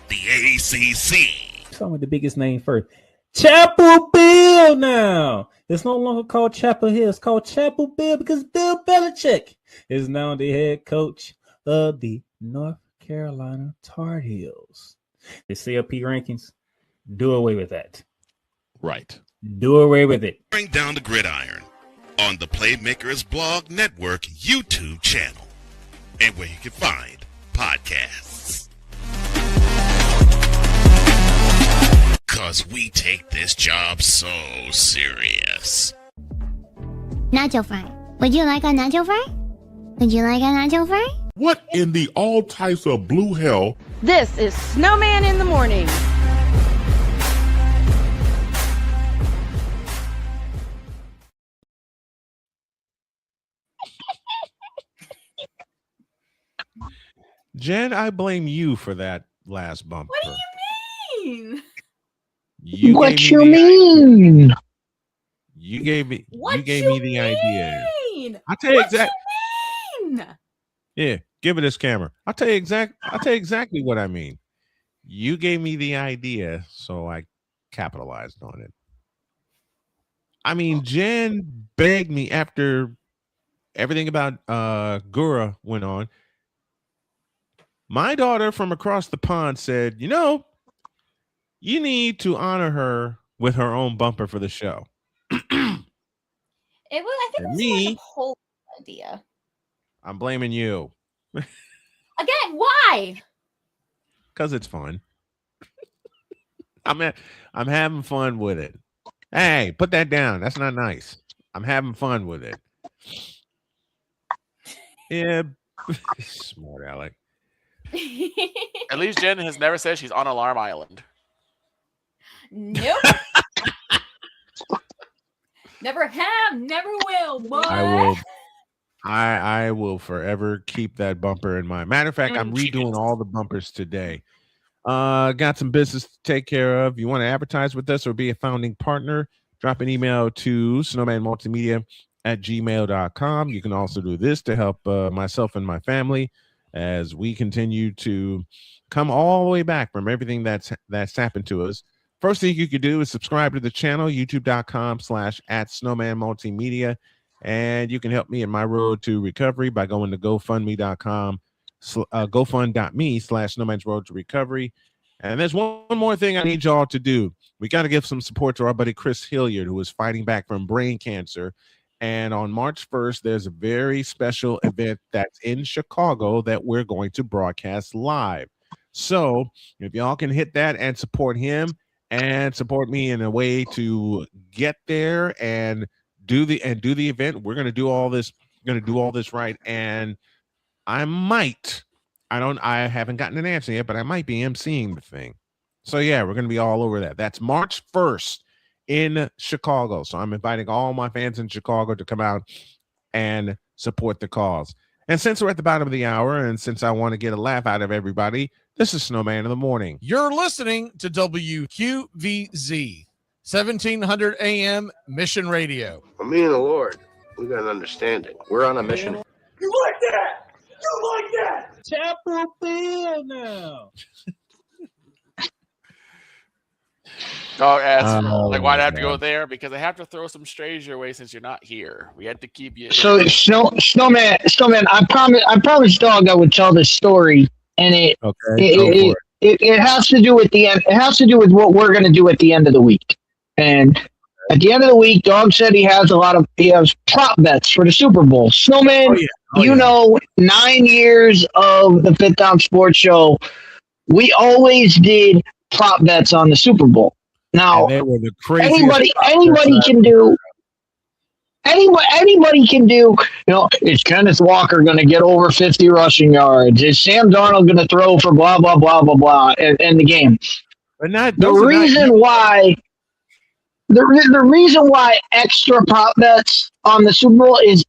The ACC. Start with the biggest name first. Chapel Bill now. It's no longer called Chapel Hill. It's called Chapel Bill because Bill Belichick is now the head coach of the North Carolina Tar Heels. The CLP rankings, do away with that. Right. Do away with it. Bring down the gridiron on the Playmakers Blog Network YouTube channel and where you can find podcasts. Because we take this job so serious. Nacho fry. Would you like a nacho fry? Would you like a nacho fry? What in the all types of blue hell? This is Snowman in the Morning. Jen, I blame you for that last bumper. What do you mean? What you mean? You gave me What me the idea. mean? I'll tell you What exactly. you mean? Yeah, give it this camera. I'll tell you exactly what I mean. You gave me the idea, so I capitalized on it. I mean, Jen begged me after everything about Gura went on. My daughter from across the pond said, you know, you need to honor her with her own bumper for the show. It was. I think it was me, like a whole idea. I'm blaming you Again, why? because it's fun. I'm having fun with it. Hey, put that down. That's not nice. I'm having fun with it. Yeah, smart Alec. At least Jen has never said she's on Alarm Island. Nope. Never have, never will, boy. I will forever keep that bumper in mind. Matter of fact, I'm redoing all the bumpers today. Got some business to take care of. You want to advertise with us or be a founding partner? Drop an email to snowmanmultimedia@gmail.com. You can also do this to help myself and my family as we continue to come all the way back from everything that's happened to us. First thing you could do is subscribe to the channel, youtube.com/@snowmanmultimedia. And you can help me in my road to recovery by going to GoFundMe.com, GoFund.me/Snowman's Road to Recovery. And there's one more thing I need y'all to do. We got to give some support to our buddy Chris Hilliard, who is fighting back from brain cancer. And on March 1st, there's a very special event that's in Chicago that we're going to broadcast live. So if y'all can hit that and support him and support me in a way to get there and do the event, we're going to do all this. Going to do all this right. And I haven't gotten an answer yet, but I might be emceeing the thing. So yeah, we're going to be all over that. That's March 1st in Chicago. So I'm inviting all my fans in Chicago to come out and support the cause. And since we're at the bottom of the hour, and since I want to get a laugh out of everybody, this is Snowman in the Morning. You're listening to WQVZ, 1700 AM Mission Radio. For me and the Lord, we got an understanding. We're on a mission. You like that? You like that? Chapel Bill now. Dog asks, like, why'd I have to go there? Because I have to throw some strays your way since you're not here. We had to keep you. So Snowman, I promised Dog I would tell this story, and it has to do with the end. It has to do with what we're going to do at the end of the week. And at the end of the week, Dog said he has prop bets for the Super Bowl. Snowman, know, 9 years of the Fifth Down Sports Show, we always did prop bets on the Super Bowl. Now, anybody can do. Anybody can do. You know, is Kenneth Walker going to get over 50 rushing yards? Is Sam Darnold going to throw for blah blah blah blah blah in the game? But not the reason why. The reason why extra prop bets on the Super Bowl is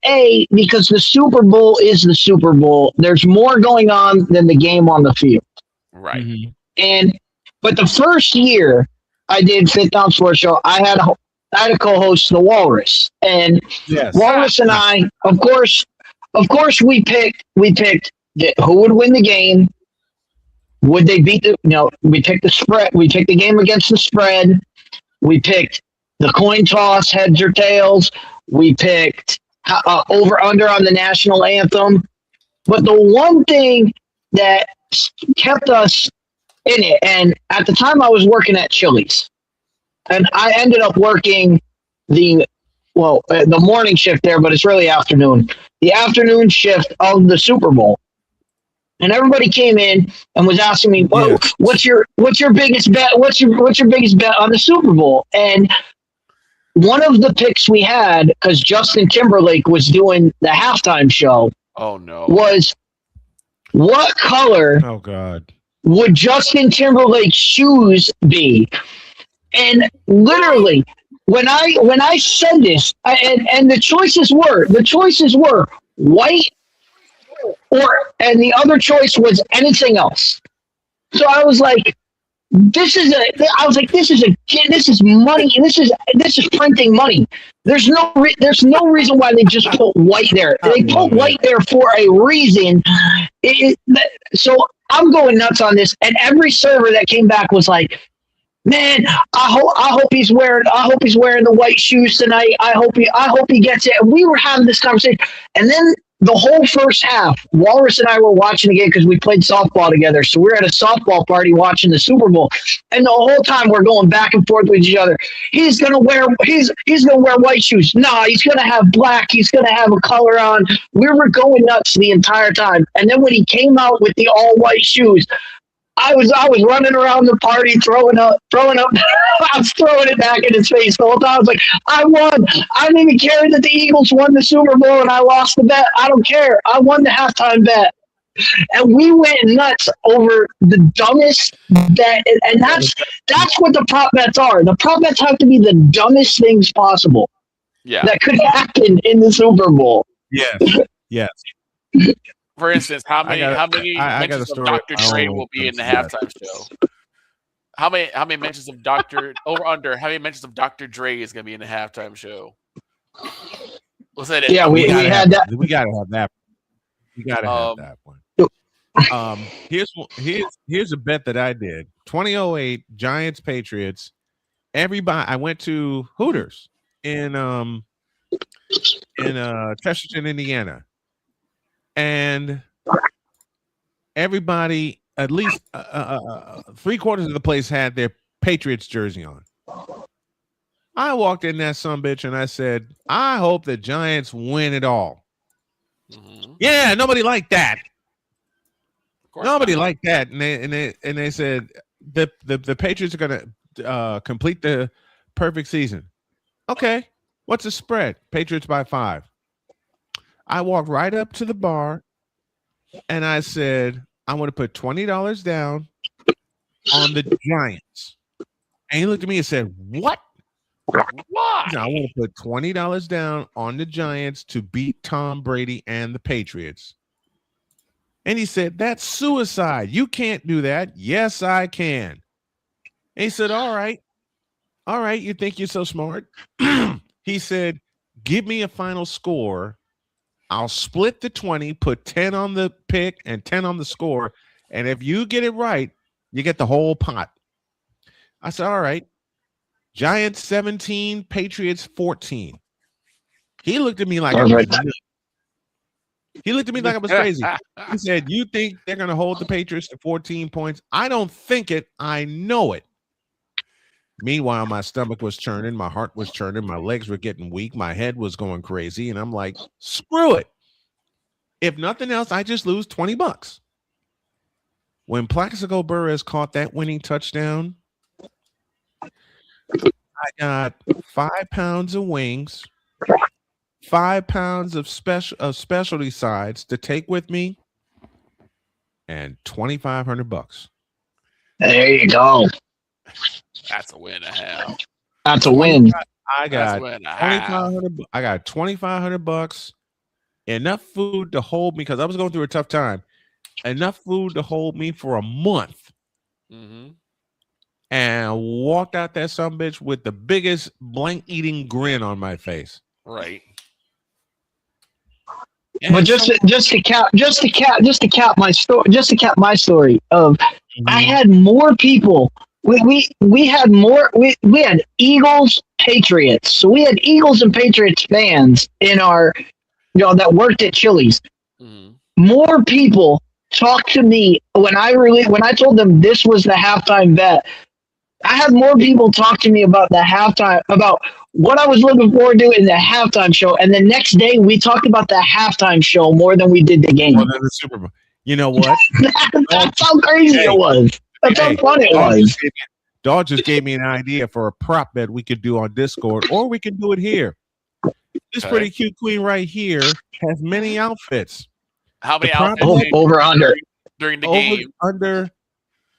because the Super Bowl is the Super Bowl. There's more going on than the game on the field. Right. Mm-hmm. But the first year I did Fifth Down Sports Show, I had a co-host, the Walrus, and Walrus and I, of course, we picked who would win the game. Would they beat we picked the spread. We picked the game against the spread. We picked the coin toss, heads or tails. We picked over under on the national anthem. But the one thing that kept us in it, and at the time I was working at Chili's, and I ended up working the morning shift there, but it's really afternoon. The afternoon shift of the Super Bowl. And everybody came in and was asking me, "Well, what's your biggest bet? What's your biggest bet on the Super Bowl?" And one of the picks we had, because Justin Timberlake was doing the halftime show, was what color? Oh God! Would Justin Timberlake's shoes be? And literally, when I said this, and the choices were white, and the other choice was anything else. So I was like, this is money. This is printing money. There's no reason why they just put white there. They put white there for a reason. So I'm going nuts on this, and every server that came back was like, "Man, I hope he's wearing the white shoes tonight. I hope he gets it." And we were having this conversation, and then the whole first half, Walrus and I were watching the game because we played softball together. So we're at a softball party watching the Super Bowl, and the whole time we're going back and forth with each other. He's gonna wear white shoes. No, he's gonna have black. He's gonna have a color on. We were going nuts the entire time, and then when he came out with the all white shoes, I was running around the party throwing up. I was throwing it back in his face the whole time. I was like, I won. I didn't even care that the Eagles won the Super Bowl and I lost the bet. I don't care. I won the halftime bet. And we went nuts over the dumbest bet. And that's what the prop bets are. The prop bets have to be the dumbest things possible that could happen in the Super Bowl. Yes. For instance, how many mentions of Dr. Dre will be in the halftime show? How many mentions of How many mentions of Dr. Dre is going to be in the halftime show? We'll say that. Yeah, we had that. We got to have that. We got to have that one. Here's a bet that I did. 2008 Giants Patriots. Everybody, I went to Hooters in Chesterton, Indiana. And everybody, at least 3/4 of the place had their Patriots jersey on. I walked in that sumbitch and I said, I hope the Giants win it all. Mm-hmm. Yeah, nobody liked that. Nobody liked that. And they said the Patriots are gonna complete the perfect season. Okay, what's the spread? Patriots by 5. I walked right up to the bar and I said, I want to put $20 down on the Giants. And he looked at me and said, What? Why? I want to put $20 down on the Giants to beat Tom Brady and the Patriots. And he said, That's suicide. You can't do that. Yes, I can. And he said, All right. You think you're so smart? He said, Give me a final score. I'll split the 20, put 10 on the pick and 10 on the score. And if you get it right, you get the whole pot. I said, all right. Giants 17, Patriots 14. He looked at me like I was nuts. He looked at me like I was crazy. He said, you think they're going to hold the Patriots to 14 points? I don't think it. I know it. Meanwhile, my stomach was churning, my heart was churning, my legs were getting weak, my head was going crazy, and I'm like, screw it. If nothing else, I just lose $20. When Plaxico Burress caught that winning touchdown, I got 5 pounds of wings, 5 pounds of specialty sides to take with me, and $2,500. There you go. That's a win and a half. That's a win. I got $2,500. I got $2,500. Enough food to hold me because I was going through a tough time. Enough food to hold me for a month. Mm-hmm. And walked out that sumbitch with the biggest blank eating grin on my face. Right. And but just to cap my story of I had more people. We had Eagles, Patriots. So we had Eagles and Patriots fans in our, that worked at Chili's. Mm-hmm. More people talked to me when I told them this was the halftime bet. I had more people talk to me about the halftime, about what I was looking forward to in the halftime show, and the next day we talked about the halftime show more than we did the game. More than the Super Bowl. You know what? That's how crazy it was. That's how fun it was. Dog just gave me an idea for a prop bet we could do on Discord, or we can do it here. This pretty cute queen right here has many outfits. How many outfits? Over under during the game. Under.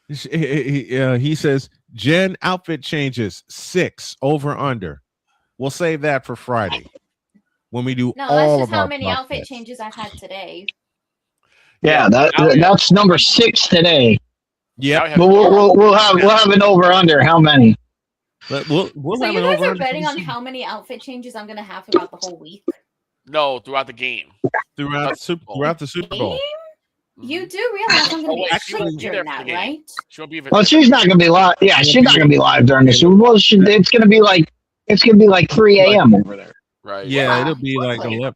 He says Jen outfit changes 6 over under. We'll save that for Friday when we do No, all that's just of how our many prop outfit bets. changes I've had today. Yeah, that's number 6 today. Yeah, but we'll have an over under. How many? But we'll So have you an guys over are betting on how many outfit changes I'm gonna have throughout the whole week? No, throughout the game. throughout the Super Bowl. You do realize I'm gonna be actually, asleep during that, right? Well, she's not gonna be live. Yeah, she's not gonna be live during the Super Bowl. It's gonna be like 3 a.m. over there. Right. Yeah, it'll be like 11.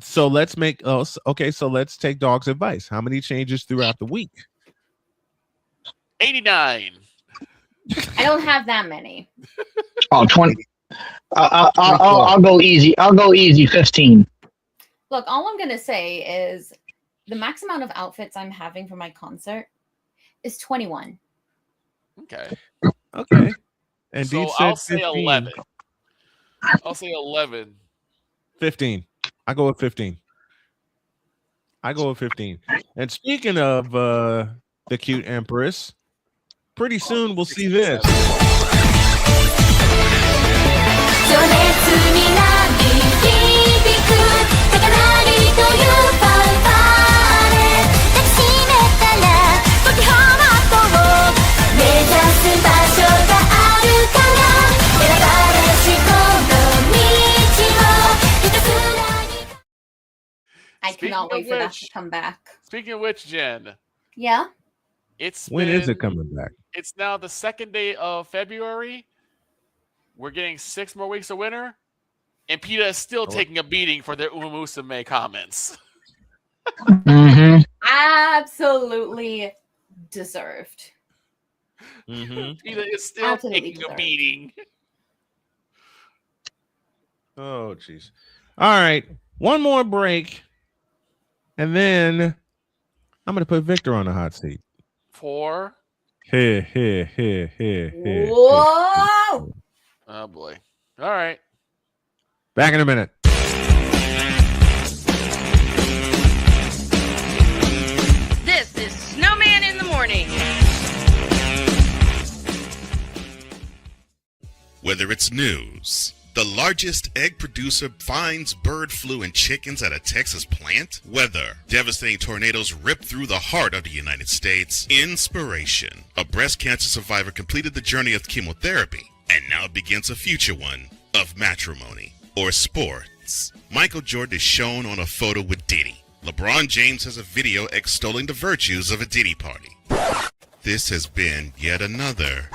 So let's make so let's take Dog's advice. How many changes throughout the week? 89. I don't have that many. Oh, 20. I'll go easy. I'll go easy. 15. Look, all I'm gonna say is the max amount of outfits I'm having for my concert is 21. Okay. Okay. And So Deep said I'll say 15. 11. I'll say 11. 15. I go with 15. And speaking of the cute Empress, pretty soon we'll see this. I cannot wait for that to come back. Speaking of which, Jen, Yeah? When is it coming back? It's now the 2nd day of February. We're getting 6 more weeks of winter, and PETA is still taking a beating for their Umumusame comments. Mm-hmm. Absolutely deserved. PETA is still taking a beating. Oh, jeez. All right. One more break. And then I'm going to put Victor on the hot seat. Four. Here. Whoa! Oh, boy. All right. Back in a minute. This is Snowman in the Morning. Whether it's news, the largest egg producer finds bird flu in chickens at a Texas plant, weather, devastating tornadoes rip through the heart of the United States, inspiration, a breast cancer survivor completed the journey of chemotherapy and now begins a future one of matrimony or sports. Michael Jordan is shown on a photo with Diddy. LeBron James has a video extolling the virtues of a Diddy party. This has been yet another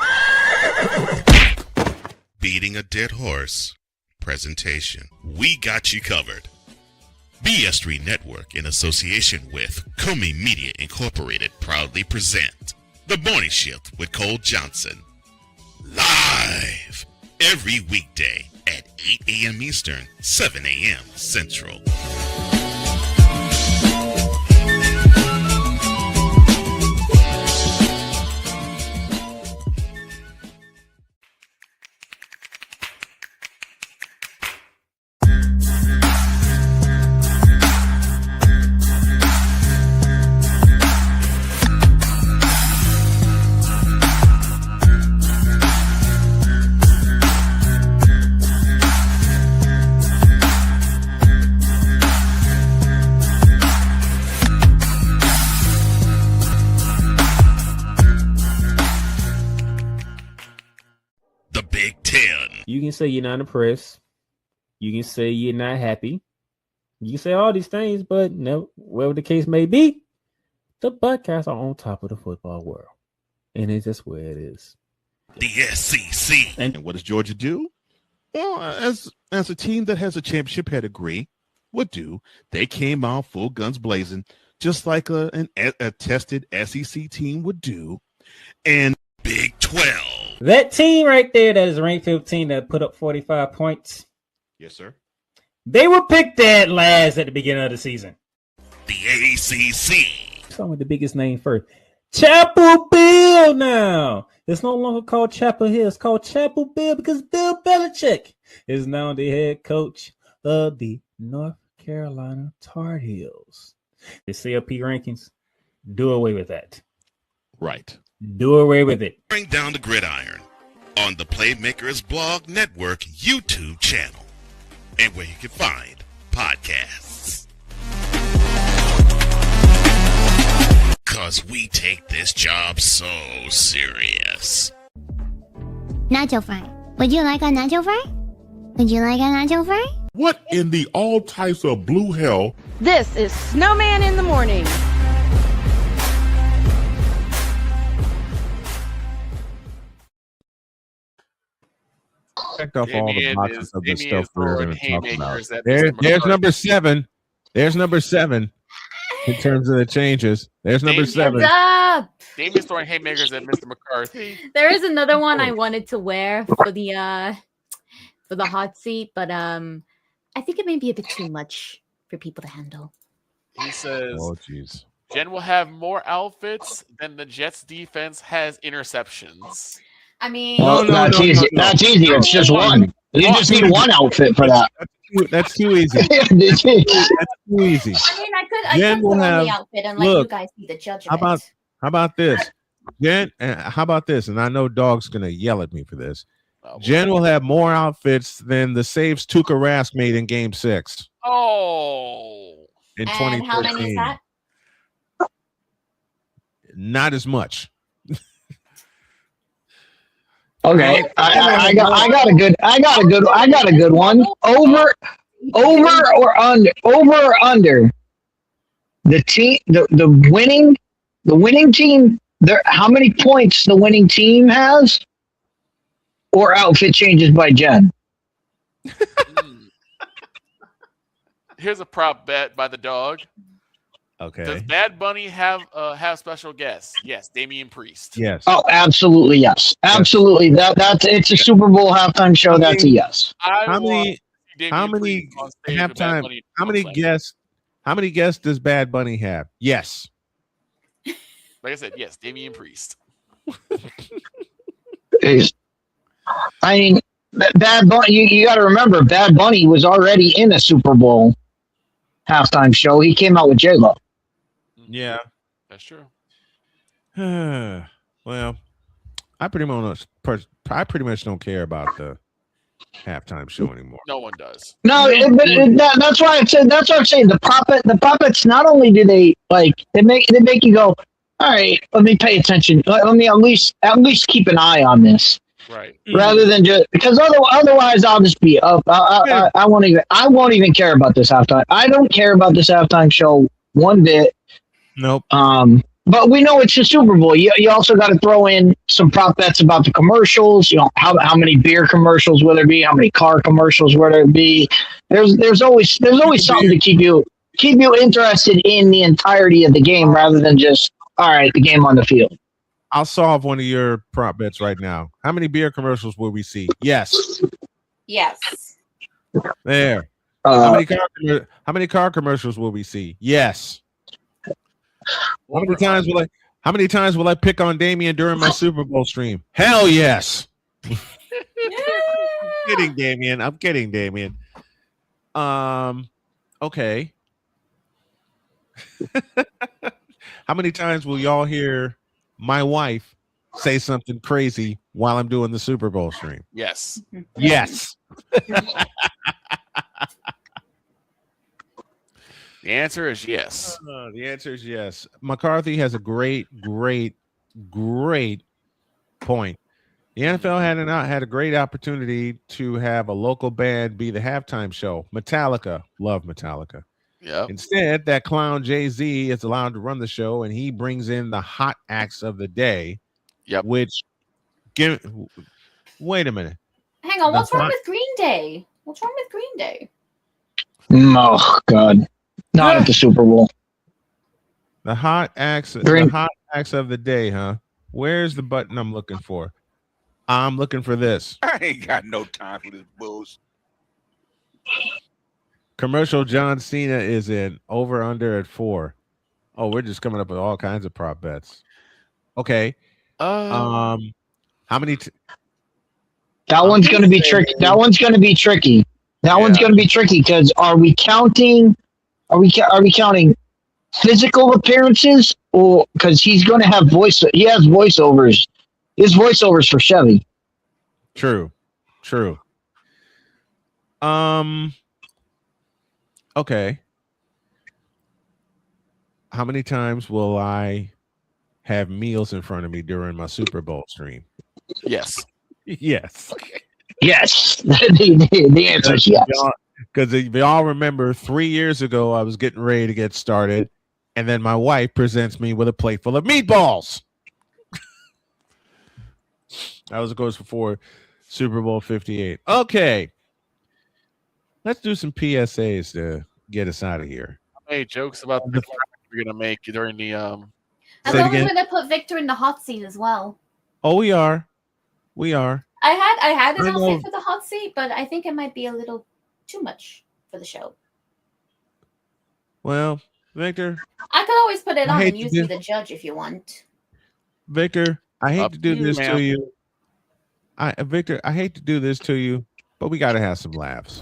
beating a dead horse presentation. We got you covered. BS3 Network, in association with Comey Media Incorporated, proudly present The Morning Shift with Cole Johnson. Live every weekday at 8 a.m. Eastern, 7 a.m. Central. You can say you're not impressed. You can say you're not happy. You can say all these things, but no, whatever the case may be, the Buckeyes are on top of the football world. And it's just where it is. The SEC. And what does Georgia do? Well, as a team that has a championship pedigree would do, they came out full guns blazing, just like a tested SEC team would do. And Big 12. That team right there that is ranked 15 that put up 45 points. Yes, sir. They were picked dead last at the beginning of the season. The ACC. Start with the biggest name first. Chapel Bill now. It's no longer called Chapel Hill. It's called Chapel Bill because Bill Belichick is now the head coach of the North Carolina Tar Heels. The CLP rankings, do away with that. Right. Do away with it. Bring down the gridiron on the Playmakers Blog Network YouTube channel and where you can find podcasts. Because we take this job so serious. Nacho fry. Would you like a nacho fry? Would you like a nacho fry? What in the all types of blue hell? This is Snowman in the morning. Checked off all the boxes of the stuff we're going to talk about. There's number 7. There's number 7 in terms of the changes. There's number 7. Up. Damien's throwing haymakers at Mr. McCarthy. There is another one I wanted to wear for the hot seat, but I think it may be a bit too much for people to handle. He says, "Oh, jeez. Jen will have more outfits than the Jets defense has interceptions." I mean, Well, that's easy. That's easy. It's just one. You just need one outfit for that. That's too easy. That's too easy. I mean, I Jen could will put on have- the outfit and let look, you guys be the judge How of about it. how about this? Jen, how about this? And I know Dog's gonna yell at me for this. Jen will have more outfits than the saves Tuukka Rask made in Game 6 Oh. in And 2013. how many is that? Not as much. Okay, I got a good one. Over or under. The winning team. There, how many points the winning team has, or outfit changes by Jen? Here's a prop bet by the dog. Okay. Does Bad Bunny have special guests? Yes, Damian Priest. Yes. Oh, absolutely yes, absolutely. That's it's a Super Bowl halftime show. That's a yes. How many halftime? How many guests does Bad Bunny have? Yes. Like I said, yes, Damian Priest. I mean, Bad Bunny. You got to remember, Bad Bunny was already in a Super Bowl halftime show. He came out with J-Lo. Yeah, that's true. Well, I pretty much don't care about the halftime show anymore. No one does. No, that's why I said. That's what I'm saying. The puppets. Not only do they they make you go, all right, let me pay attention. Let me at least keep an eye on this. Right. Rather than just because otherwise I'll just be up. I won't even care about this halftime. I don't care about this halftime show one bit. Nope. But we know it's a Super Bowl. You also got to throw in some prop bets about the commercials. You know, how many beer commercials will there be? How many car commercials will there be? There's always something to keep you interested in the entirety of the game rather than just all right, the game on the field. I'll solve one of your prop bets right now. How many beer commercials will we see? Yes. Yes. There. How many car commercials will we see? Yes. How many times will I pick on Damien during my Super Bowl stream? Hell yes. I'm kidding, Damien. Okay. How many times will y'all hear my wife say something crazy while I'm doing the Super Bowl stream? Yes. Yes. The answer is yes. The answer is yes. McCarthy has a great point. The NFL had a great opportunity to have a local band be the halftime show. Metallica, love Metallica. Yeah. Instead, that clown Jay-Z is allowed to run the show, and he brings in the hot acts of the day. Yep. Wait a minute. Hang on, what's wrong with Green Day? What's wrong with Green Day? Oh God, not at the Super Bowl. The hot acts of the day, huh? Where's the button I'm looking for? I'm looking for this. I ain't got no time for this bullshit. Commercial John Cena is in over under at 4. Oh, we're just coming up with all kinds of prop bets. Okay. How many? That one's going to be tricky. That one's going to be tricky. One's going to be tricky because are we counting? Are we counting physical appearances, or because he's going to have voice? He has voiceovers. His voiceovers for Chevy. True. Okay. How many times will I have meals in front of me during my Super Bowl stream? Yes. Yes. Yes. The answer is yes. Because if you all remember, 3 years ago, I was getting ready to get started, and then my wife presents me with a plate full of meatballs. That was, of course, before Super Bowl 58. Okay. Let's do some PSAs to get us out of here. I made jokes about the we're going to make during the... I thought we were going to put Victor in the hot seat as well. Oh, we are. I had an outfit for the hot seat, but I think it might be a little too much for the show. Well, Victor, I could always put it on and use me the judge if you want. Victor, I hate to do this to you. Victor, I hate to do this to you, but we got to have some laughs.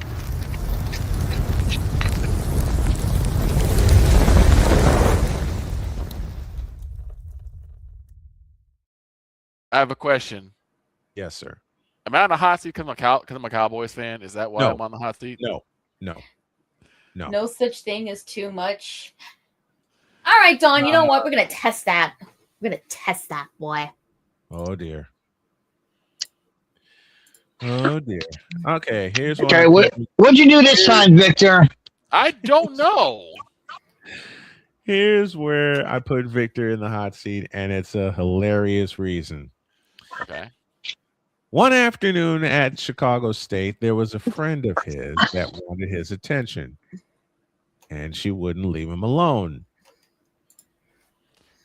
I have a question. Yes, sir. Am I on the hot seat because I'm a Cowboys fan? Is that why I'm on the hot seat? No. No such thing as too much. All right, Don, you know what? We're going to test that. We're going to test that, boy. Oh, dear. Okay, here's one. Okay, what'd you do this time, Victor? I don't know. Here's where I put Victor in the hot seat, and it's a hilarious reason. Okay. One afternoon at Chicago State, there was a friend of his that wanted his attention, and she wouldn't leave him alone.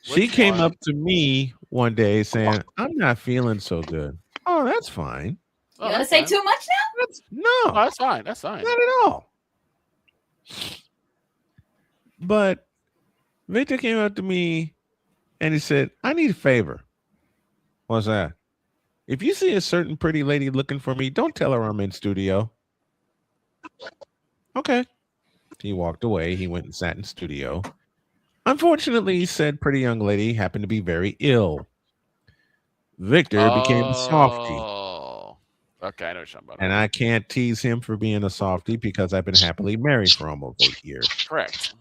She came up to me one day saying, "I'm not feeling so good." Oh, that's fine. You want to say too much now? No, that's fine. That's fine. Not at all. But Victor came up to me and he said, "I need a favor." What's that? If you see a certain pretty lady looking for me, don't tell her I'm in studio. Okay. He walked away. He went and sat in studio. Unfortunately, said pretty young lady happened to be very ill. Victor became a softie. Okay, I know what you're talking about. And I can't tease him for being a softie because I've been happily married for almost 8 years. Correct.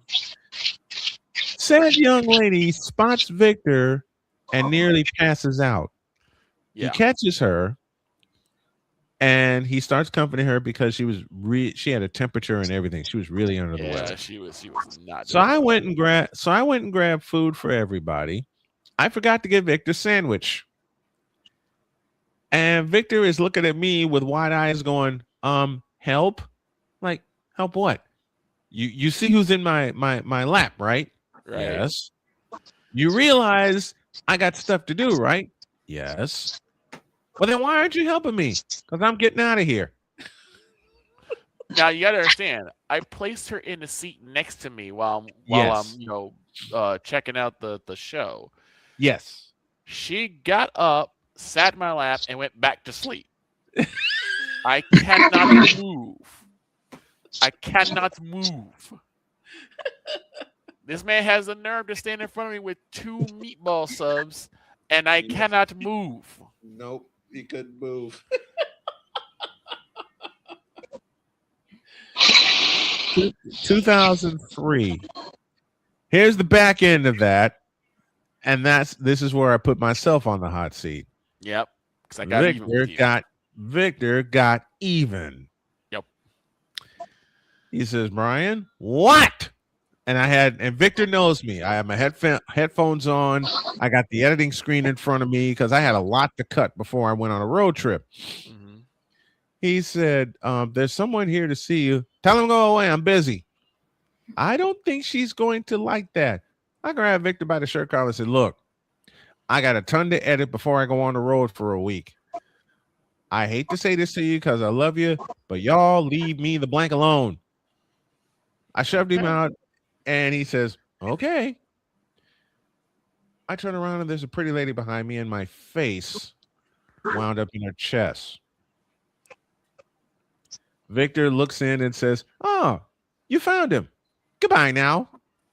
Said young lady spots Victor and nearly passes out. Yeah. He catches her and he starts comforting her because she was she had a temperature and everything. She was really under the weather. Yeah, she was not. So I went and grabbed food for everybody. I forgot to get Victor a sandwich. And Victor is looking at me with wide eyes going, help? Like, help what? You see who's in my lap, right? Yes. You realize I got stuff to do, right? Yes. Well, then why aren't you helping me? Because I'm getting out of here. Now you gotta understand, I placed her in the seat next to me while Yes. I'm checking out the show. Yes. She got up, sat in my lap, and went back to sleep. I cannot move. I cannot move. This man has the nerve to stand in front of me with 2 meatball subs, and I cannot move. Nope, he couldn't move. 2003. Here's the back end of that, and this is where I put myself on the hot seat. Yep, because I got even with you. Victor got even. Yep. He says, "Brian, what?" And Victor knows me. I have my headphones on. I got the editing screen in front of me because I had a lot to cut before I went on a road trip. Mm-hmm. He said, "There's someone here to see you. Tell him to go away. I'm busy." I don't think she's going to like that. I grabbed Victor by the shirt collar and said, "Look, I got a ton to edit before I go on the road for a week. I hate to say this to you because I love you, but y'all leave me the blank alone. I shoved him out, and he says, okay. I turn around, and there's a pretty lady behind me, and my face wound up in her chest. Victor looks in and says, oh, you found him. Goodbye now.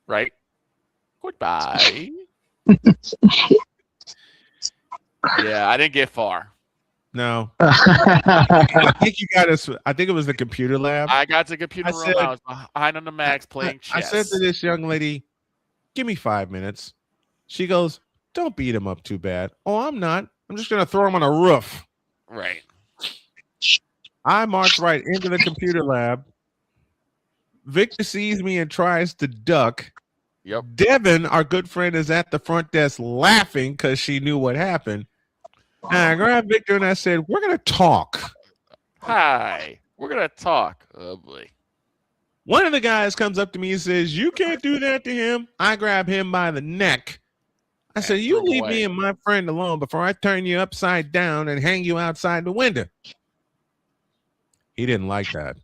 Right. Goodbye. Yeah, I didn't get far. No. I think you got us. I think it was the computer lab. I got to the computer room. I was behind on the max playing chess. I said to this young lady, give me 5 minutes. She goes, don't beat him up too bad. Oh, I'm not. I'm just going to throw him on a roof. Right. I march right into the computer lab. Victor sees me and tries to duck. Yep. Devin, our good friend, is at the front desk laughing because she knew what happened. And I grabbed Victor and I said, we're going to talk. Hi. We're going to talk. Oh, boy. One of the guys comes up to me and says, you can't do that to him. I grab him by the neck. I said, you leave me and my friend alone before I turn you upside down and hang you outside the window. He didn't like that.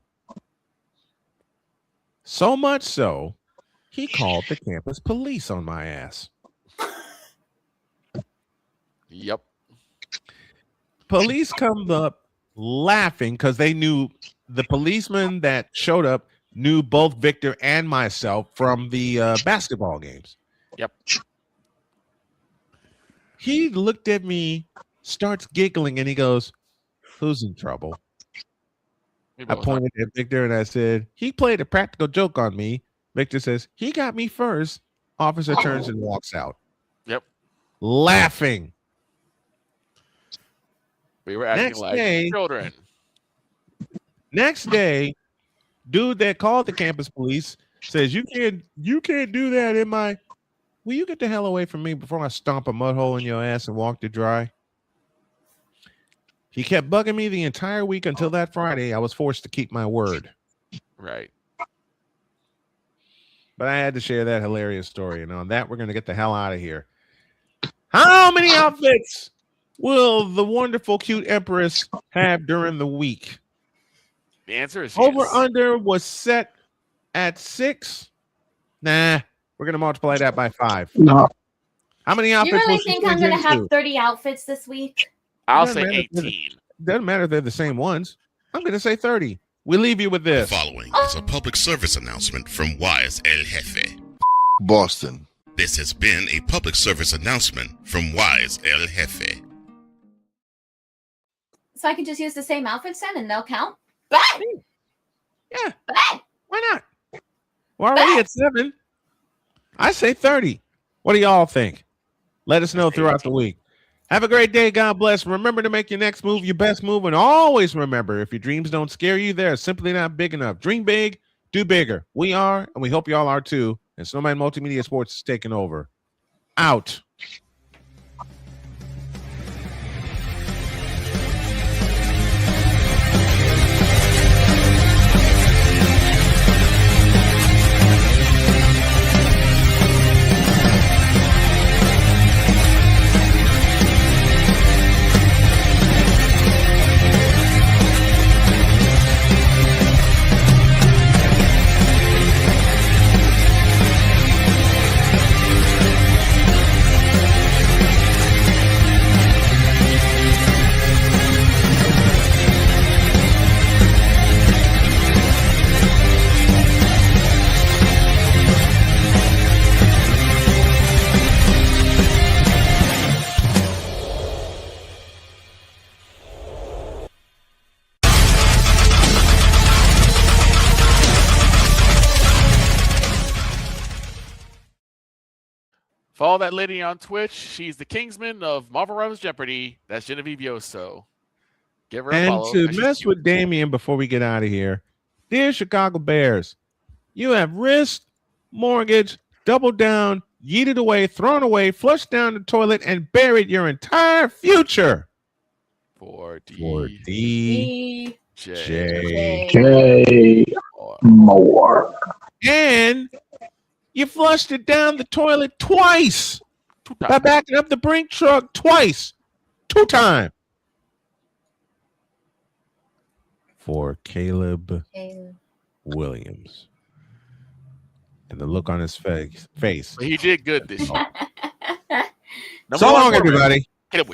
So much so, he called the campus police on my ass. Yep. Police come up laughing because they knew the policeman that showed up knew both Victor and myself from the basketball games. Yep. He looked at me, starts giggling, and he goes, who's in trouble? I pointed at Victor and I said, he played a practical joke on me. Victor says, he got me first. Officer turns and walks out. Yep. Laughing. We were acting like children. Next day, dude that called the campus police says, you can't do that in my... Will you get the hell away from me before I stomp a mud hole in your ass and walk to dry? He kept bugging me the entire week until that Friday. I was forced to keep my word. Right. But I had to share that hilarious story. And on that, we're going to get the hell out of here. How many outfits will the wonderful, cute Empress have during the week? The answer is Over yes. under was set at 6. Nah, we're going to multiply that by 5. No. How many You outfits really will she think I'm change going to have into? 30 outfits this week? I'll Doesn't say matter if they're 18. Doesn't matter if they're the same ones. I'm going to say 30. We leave you with this. Following is a public service announcement from Wise El Jefe. Boston. This has been a public service announcement from Wise El Jefe. So I can just use the same outfits then and they'll count? Bad. Yeah. Bad. Why not? We're already at 7. I say 30. What do y'all think? Let us know throughout the week. Have a great day. God bless. Remember to make your next move your best move. And always remember, if your dreams don't scare you, they're simply not big enough. Dream big, do bigger. We are, and we hope y'all are too. And Snowman Multimedia Sports is taking over. Out. Follow that lady on Twitch. She's the Kingsman of Marvel Rivals Jeopardy. That's Genevieve Yoso. Give her a And follow. to mess with Damien before we get out of here, dear Chicago Bears, you have risked, mortgaged, doubled down, yeeted away, thrown away, flushed down the toilet, and buried your entire future. For D. J. More. And you flushed it down the toilet twice by backing up the brink truck twice. 2 times. for Caleb Williams. And the look on his face. But he did good this year. So long, everybody. Caleb